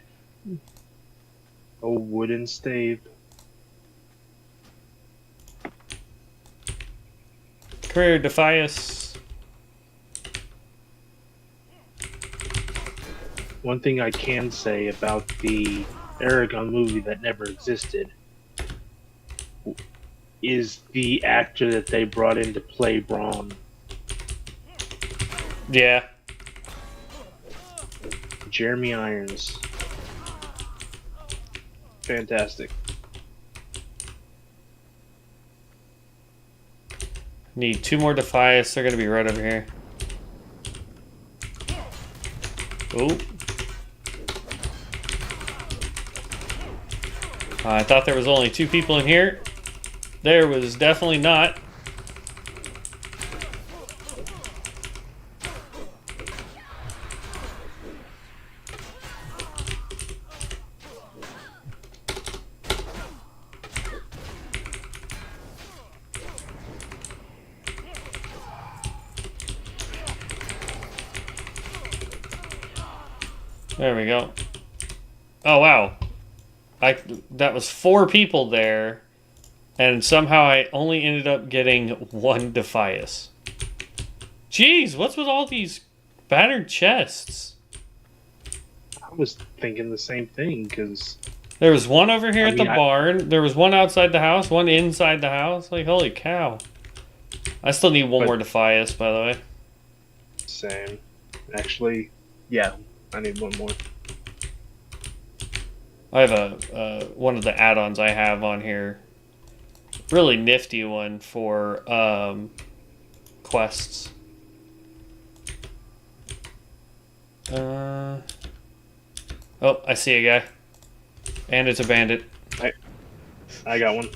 Oh, wooden stave.
Career Defias.
One thing I can say about the Aragon movie that never existed is the actor that they brought in to play Braun.
Yeah.
Jeremy Irons. Fantastic.
Need 2 more Defias. They're going to be right over here. Oh. I thought there was only 2 people in here. There was definitely not. There we go. Oh, wow. That was 4 people there, and somehow I only ended up getting 1 Defias. Jeez, what's with all these battered chests?
I was thinking the same thing, because...
There was 1 over here at the barn, there was 1 outside the house, 1 inside the house. Like, holy cow. I still need 1 more Defias, by the way.
Same. Actually, yeah, I need 1 more.
I have one of the add-ons I have on here. Really nifty one for quests. Oh, I see a guy. And it's a bandit.
I got 1.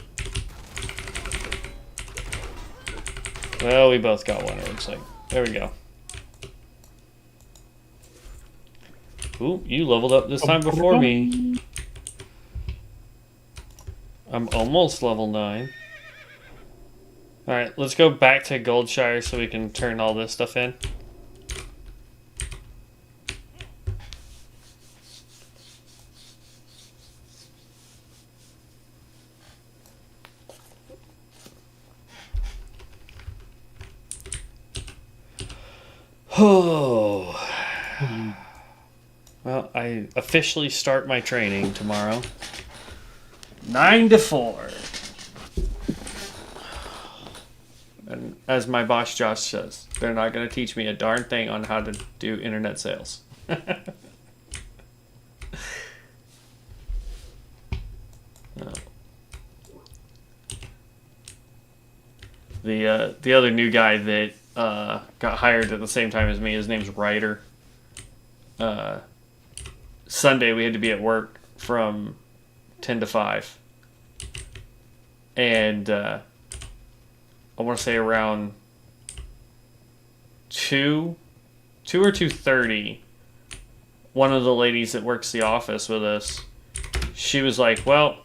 Well, we both got 1, it looks like. There we go. Ooh, you leveled up this time before me. I'm almost level 9. Alright, let's go back to Goldshire so we can turn all this stuff in. Oh. Well, I officially start my training tomorrow. 9 to 4. And as my boss Josh says, they're not going to teach me a darn thing on how to do internet sales. The other new guy that got hired at the same time as me, his name's Ryder. Sunday we had to be at work from 10 to 5. And I want to say around 2 or 2:30, one of the ladies that works the office with us, she was like, well,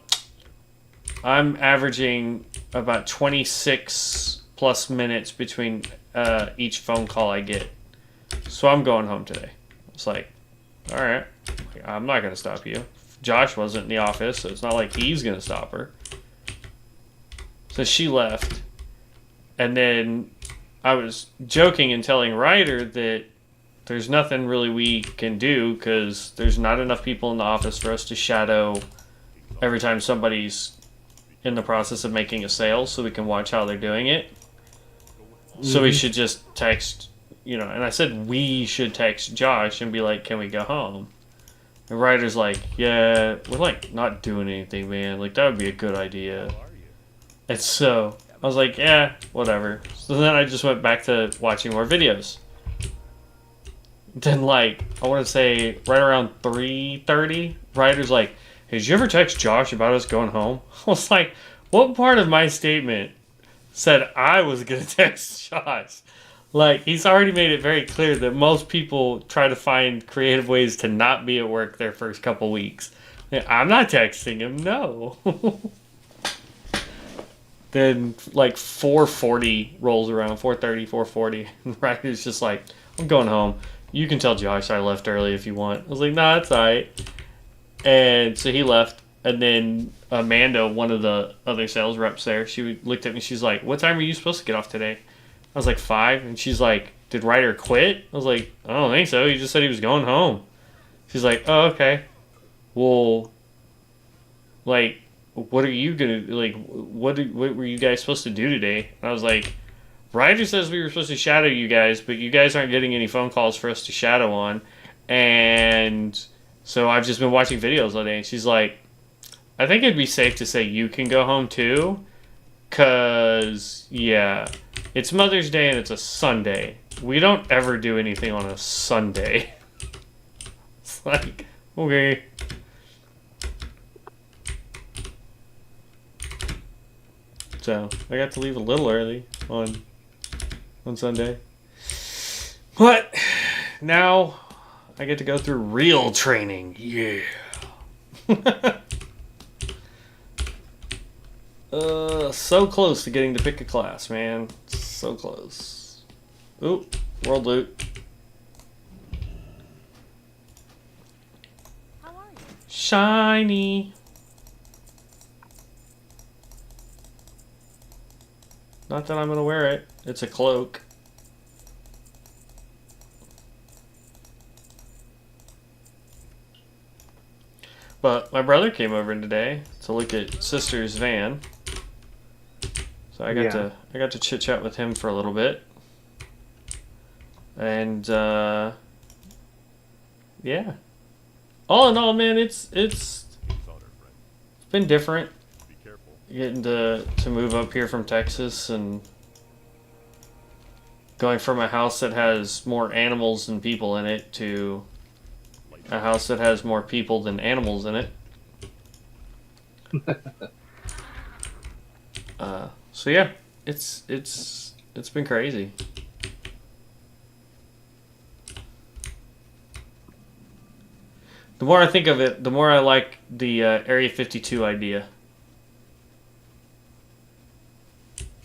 I'm averaging about 26 plus minutes between each phone call I get. So I'm going home today. It's like, all right, I'm not going to stop you. Josh wasn't in the office, so it's not like he's going to stop her. So she left. And then I was joking and telling Ryder that there's nothing really we can do because there's not enough people in the office for us to shadow every time somebody's in the process of making a sale so we can watch how they're doing it. So we should just text, and I said we should text Josh and be like, can we go home? And Ryder's like, yeah, we're like not doing anything, man. Like that would be a good idea. And so I was like, yeah, whatever. So then I just went back to watching more videos. Then I want to say right around 3:30, Ryder's like, hey, did you ever text Josh about us going home? I was like, what part of my statement said I was going to text Josh? He's already made it very clear that most people try to find creative ways to not be at work their first couple weeks. I'm not texting him, no. Then 4:40 rolls around, 4:30, 4:40, and Ryder's just like, I'm going home. You can tell Josh I left early if you want. I was like, nah, it's alright. And so he left, and then Amanda, one of the other sales reps there, she looked at me, she's like, what time are you supposed to get off today? I was like, 5, and she's like, did Ryder quit? I was like, I don't think so, he just said he was going home. She's like, oh, okay. Well, what are you gonna, what were you guys supposed to do today? And I was like, Ryder says we were supposed to shadow you guys, but you guys aren't getting any phone calls for us to shadow on. And so I've just been watching videos all day. And she's like, I think it'd be safe to say you can go home too. Because, yeah, it's Mother's Day and it's a Sunday. We don't ever do anything on a Sunday. It's like, okay. So I got to leave a little early on Sunday. But now I get to go through real training. Yeah. So close to getting to pick a class, man. So close. Ooh, world loot.
How are you?
Shiny. Not that I'm gonna wear it. It's a cloak. But my brother came over today to look at sister's van. So I got to chit chat with him for a little bit. And yeah. All in all, man, it's been different. Getting to move up here from Texas and going from a house that has more animals than people in it to a house that has more people than animals in it. So yeah, it's been crazy. The more I think of it, the more I like the Area 52 idea.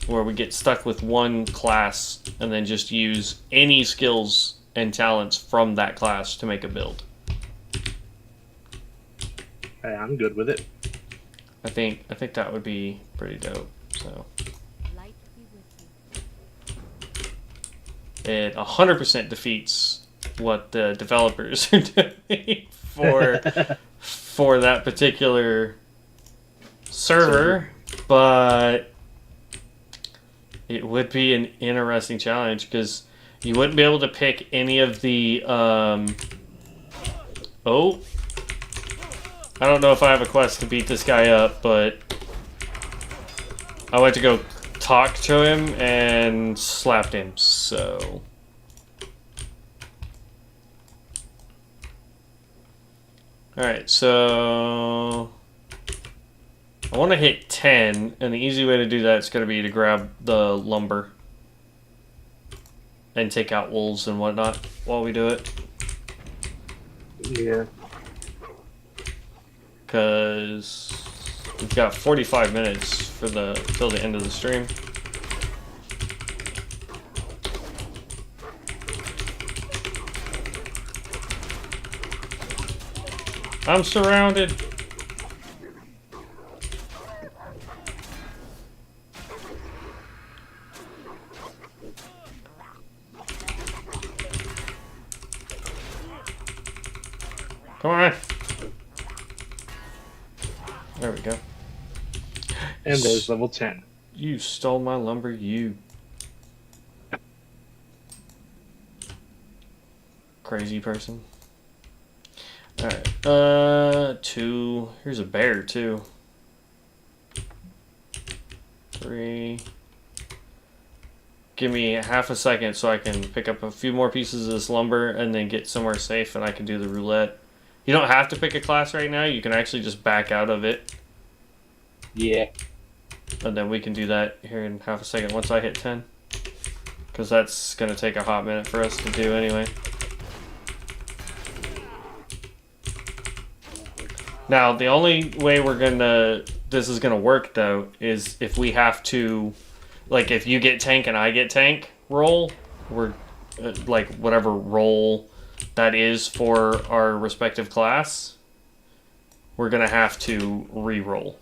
Where we get stuck with one class and then just use any skills and talents from that class to make a build.
Hey, I'm good with it.
I think that would be pretty dope. So
Light be with you.
it 100% defeats what the developers are doing for that particular server, but it would be an interesting challenge because you wouldn't be able to pick any of the I don't know if I have a quest to beat this guy up, but I went to go talk to him and slapped him, so alright, so I want to hit 10, and the easy way to do that is going to be to grab the lumber and take out wolves and whatnot while we do it.
Yeah.
Because we've got 45 minutes for till the end of the stream. I'm surrounded. Come on. There we go.
And there's level 10.
You stole my lumber, you. Crazy person. Alright. 2. Here's a bear, too. 3. Give me half a second so I can pick up a few more pieces of this lumber and then get somewhere safe and I can do the roulette. You don't have to pick a class right now. You can actually just back out of it.
Yeah.
And then we can do that here in half a second once I hit 10. Because that's going to take a hot minute for us to do anyway. Now, the only way this is going to work, though, is if we have to, like, if you get tank and I get tank roll, we're, like, whatever roll that is for our respective class, we're going to have to re-roll.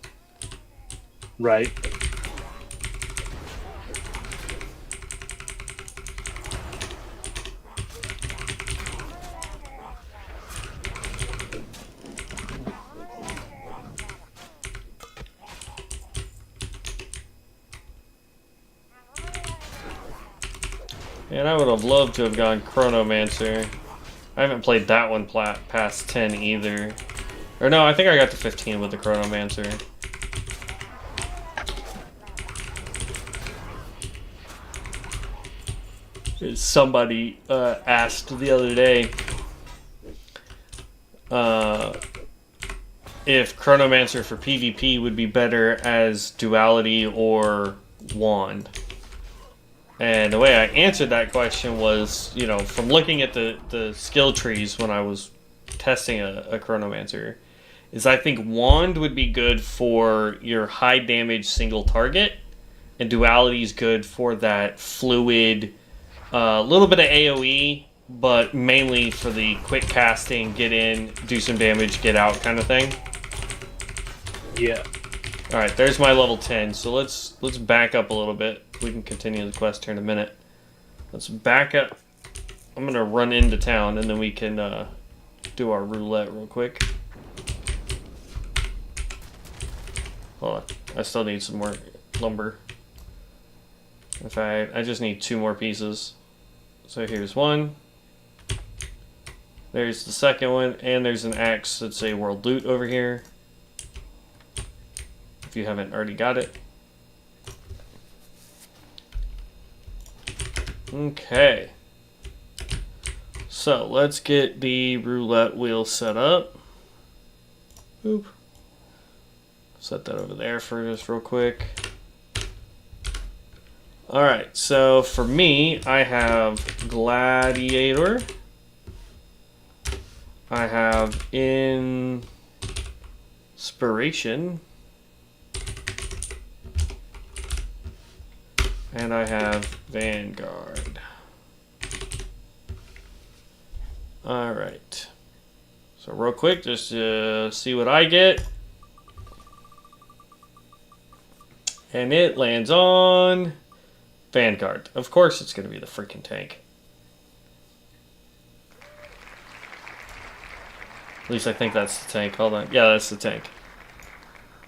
Right.
And I would have loved to have gone Chronomancer. I haven't played that one past 10 either. Or no, I think I got to 15 with the Chronomancer. Somebody asked the other day if Chronomancer for PvP would be better as Duality or Wand. And the way I answered that question was, you know, from looking at the skill trees when I was testing a Chronomancer, is I think Wand would be good for your high damage single target, and Duality is good for that fluid, little bit of AoE, but mainly for the quick casting, get in, do some damage, get out kind of thing.
Yeah.
Alright, there's my level 10, so let's back up a little bit. We can continue the quest here in a minute. Let's back up. I'm gonna run into town and then we can do our roulette real quick. Hold on, I still need some more lumber. In fact, I just need 2 more pieces. So here's one. There's the second one, and there's an axe that's a world loot over here. If you haven't already got it. Okay. So let's get the roulette wheel set up. Oop. Set that over there for just real quick. Alright, so for me, I have Gladiator. I have Inspiration. And I have Vanguard. Alright. So real quick, just to see what I get. And it lands on Vanguard. Of course it's going to be the freaking tank. At least I think that's the tank. Hold on. Yeah, that's the tank.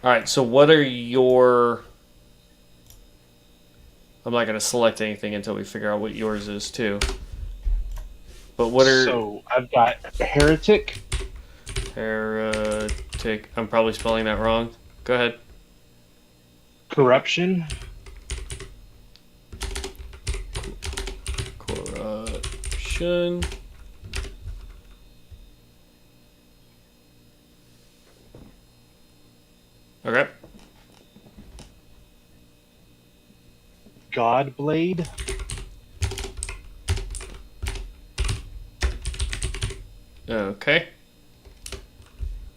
Alright, so what are your... I'm not going to select anything until we figure out what yours is, too. But what are...
So, I've got Heretic.
Heretic. I'm probably spelling that wrong. Go ahead.
Corruption.
Corruption. Okay.
Godblade.
Okay.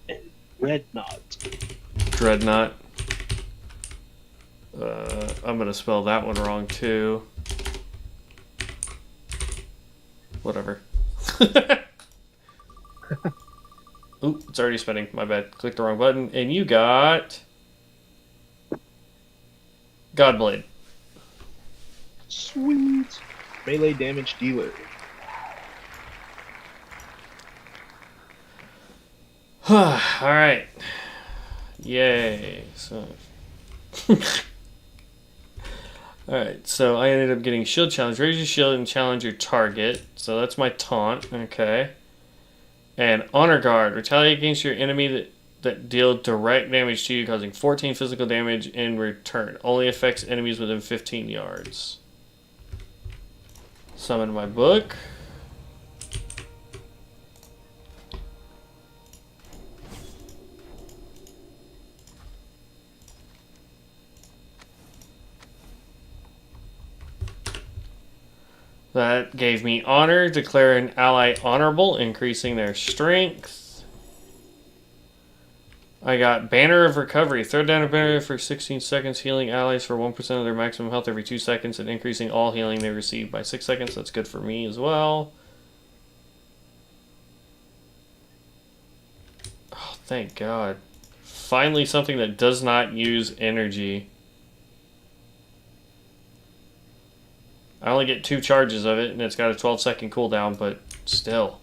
And Dreadnought.
Dreadnought. I'm gonna spell that one wrong too. Whatever. Oop, it's already spinning. My bad. Click the wrong button. And you got Godblade.
Sweet. Melee damage dealer.
Alright. Yay. So Alright, so I ended up getting shield challenge. Raise your shield and challenge your target. So that's my taunt. Okay. And honor guard. Retaliate against your enemy that deal direct damage to you, causing 14 physical damage in return. Only affects enemies within 15 yards. Summon my book. That gave me honor. Declare an ally honorable, increasing their strength. I got Banner of Recovery. Throw down a banner for 16 seconds, healing allies for 1% of their maximum health every 2 seconds, and increasing all healing they receive by 6 seconds. That's good for me as well. Oh, thank God. Finally something that does not use energy. I only get 2 charges of it, and it's got a 12-second cooldown, but still.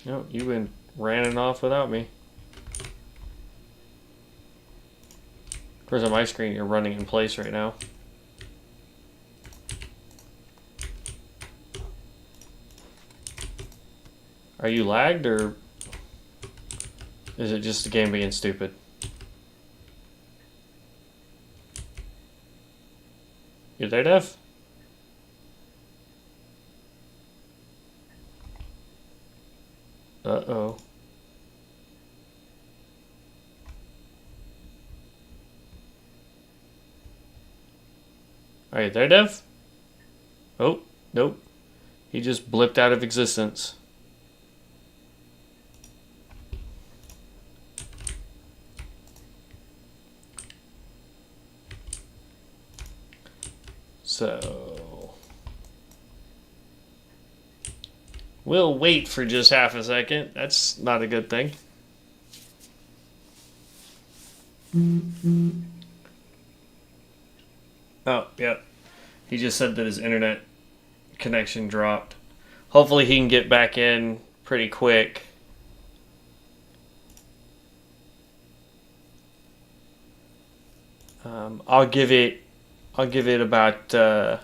No, you've been running off without me. Of course, on my screen, you're running in place right now. Are you lagged, or is it just the game being stupid? You there, Dev? Uh-oh. Are you there, Dev? Oh, nope. He just blipped out of existence. So we'll wait for just half a second. That's not a good thing. Oh, yep. He just said that his internet connection dropped. Hopefully he can get back in pretty quick. I'll give it about I'll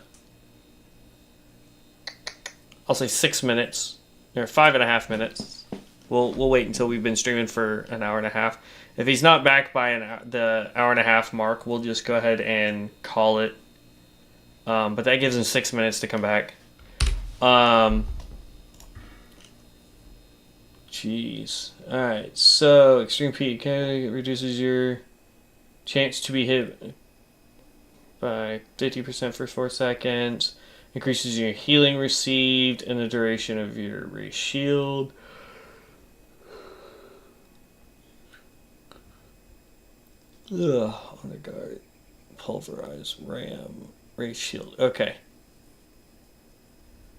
say 6 minutes or 5.5 minutes. We'll wait until we've been streaming for an hour and a half. If he's not back by the hour and a half mark, we'll just go ahead and call it. But that gives him 6 minutes to come back. Jeez. Alright, so Extreme PK reduces your chance to be hit by 50% for 4 seconds. Increases your healing received and the duration of your race shield. Ugh, honor guard, pulverize, ram, race shield. Okay.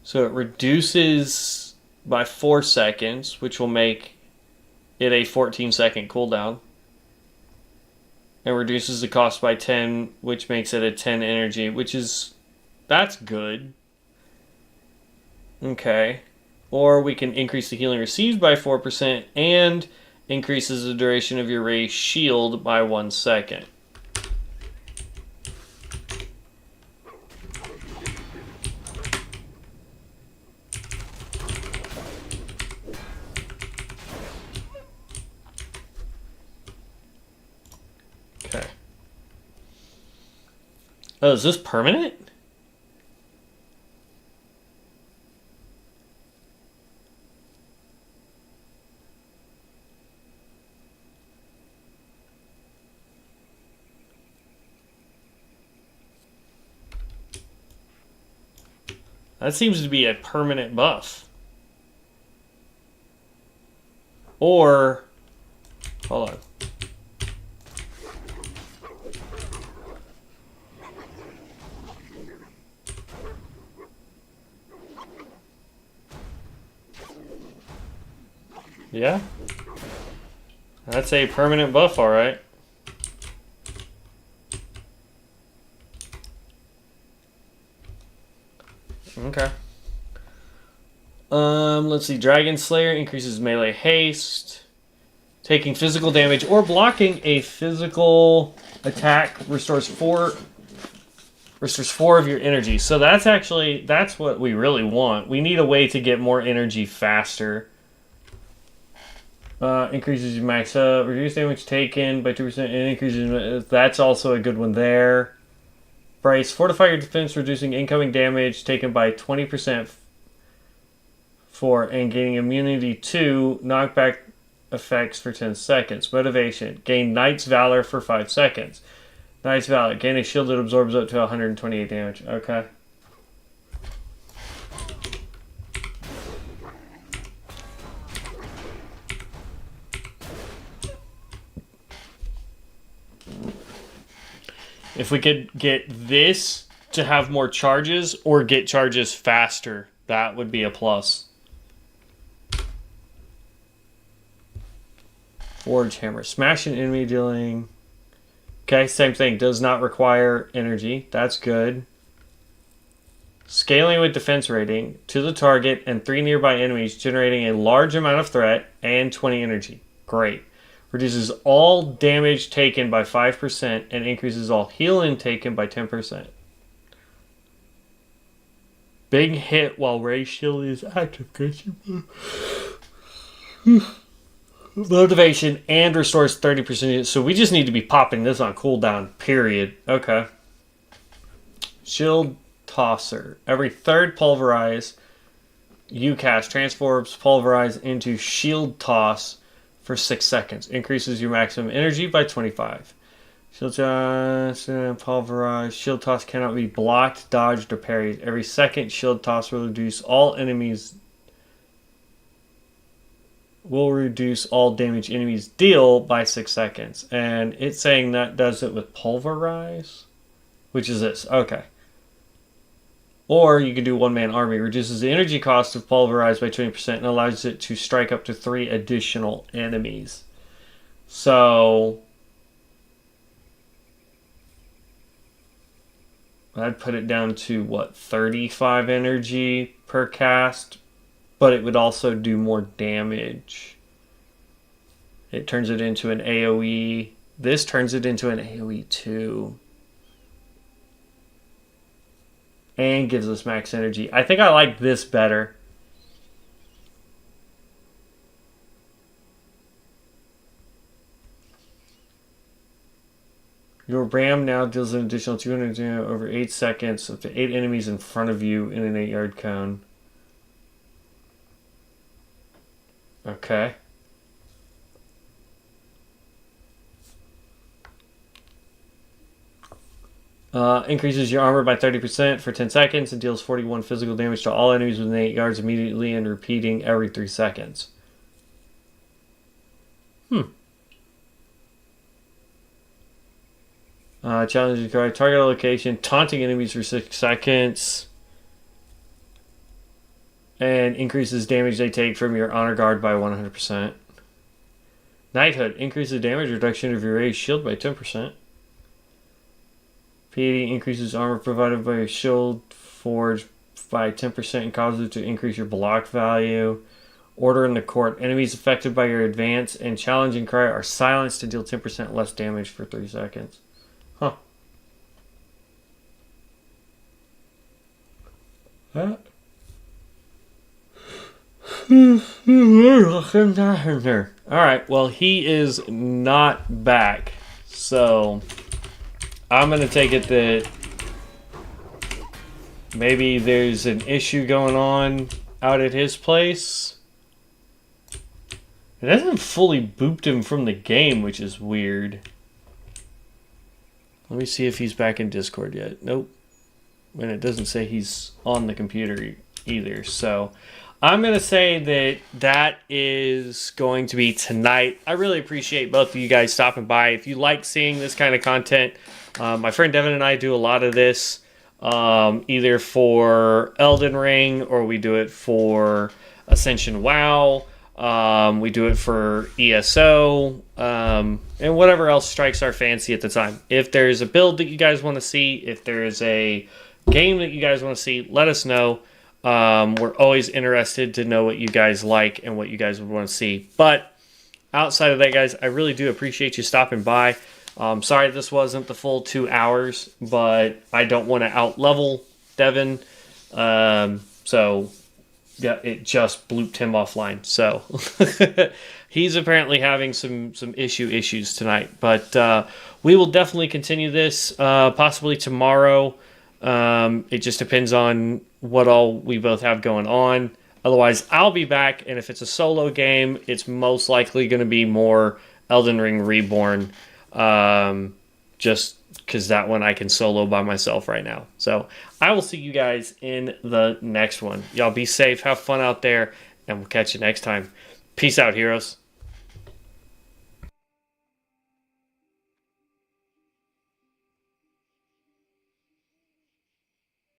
So it reduces by 4 seconds, which will make it a 14-second cooldown. It reduces the cost by 10, which makes it a 10 energy, that's good. Okay. Or we can increase the healing received by 4% and increases the duration of your race shield by 1 second. Okay. Oh, is this permanent? That seems to be a permanent buff. Or, hold on. Yeah. That's a permanent buff, alright. Okay. Let's see. Dragon Slayer increases melee haste. Taking physical damage or blocking a physical attack restores 4 of your energy. So that's what we really want. We need a way to get more energy faster. Increases your max up, reduce damage taken by 2%, and increases. That's also a good one there. Price, fortify your defense, reducing incoming damage taken by 20% and gaining immunity to knockback effects for 10 seconds. Motivation, gain Knight's Valor for 5 seconds. Knight's Valor, gain a shield that absorbs up to 128 damage. Okay. If we could get this to have more charges or get charges faster, that would be a plus. Forge Hammer. Smash an enemy dealing... Okay, same thing. Does not require energy. That's good. Scaling with defense rating to the target and 3 nearby enemies, generating a large amount of threat and 20 energy. Great. Reduces all damage taken by 5% and increases all healing taken by 10%. Big hit while Ray Shield is active. Motivation and restores 30%. So we just need to be popping this on cooldown, period. Okay. Shield Tosser. Every third pulverize you cast transforms pulverize into Shield Toss for 6 seconds. Increases your maximum energy by 25. Shield Toss, pulverize. Shield Toss cannot be blocked, dodged, or parried. Every second Shield Toss will reduce all damage enemies deal by 6 seconds. And it's saying that does it with pulverize, which is this. Okay. Or you can do one-man army. Reduces the energy cost of pulverize by 20% and allows it to strike up to 3 additional enemies. So I'd put it down to, what, 35 energy per cast? But it would also do more damage. It turns it into an AoE. This turns it into an AoE too. And gives us max energy. I think I like this better. Your Ram now deals an additional 200 damage over 8 seconds up to 8 enemies in front of you in an 8-yard cone. Okay. Increases your armor by 30% for 10 seconds and deals 41 physical damage to all enemies within 8 yards immediately and repeating every 3 seconds. Challenges your target location, taunting enemies for 6 seconds. And increases damage they take from your honor guard by 100%. Knighthood increases damage reduction of your raised shield by 10%. Piety increases armor provided by your shield forge by 10% and causes it to increase your block value. Order in the court. Enemies affected by your advance and challenging cry are silenced to deal 10% less damage for 3 seconds. Huh. Alright, well, he is not back. So I'm going to take it that maybe there's an issue going on out at his place. It hasn't fully booped him from the game, which is weird. Let me see if he's back in Discord yet. Nope. And it doesn't say he's on the computer either. So I'm going to say that that is going to be tonight. I really appreciate both of you guys stopping by. If you like seeing this kind of content, my friend Devin and I do a lot of this, either for Elden Ring or we do it for Ascension WoW. We do it for ESO, and whatever else strikes our fancy at the time. If there's a build that you guys want to see, if there's a game that you guys want to see, let us know. We're always interested to know what you guys like and what you guys would want to see. But outside of that, guys, I really do appreciate you stopping by. Sorry this wasn't the full 2 hours, but I don't want to out-level Devin. So, yeah, it just blooped him offline. So, he's apparently having some issues tonight. But we will definitely continue this, possibly tomorrow. It just depends on what all we both have going on. Otherwise, I'll be back, and if it's a solo game, it's most likely going to be more Elden Ring Reborn, just because that one I can solo by myself right now. So I will see you guys in the next one. Y'all be safe, have fun out there, and we'll catch you next time. Peace out, heroes.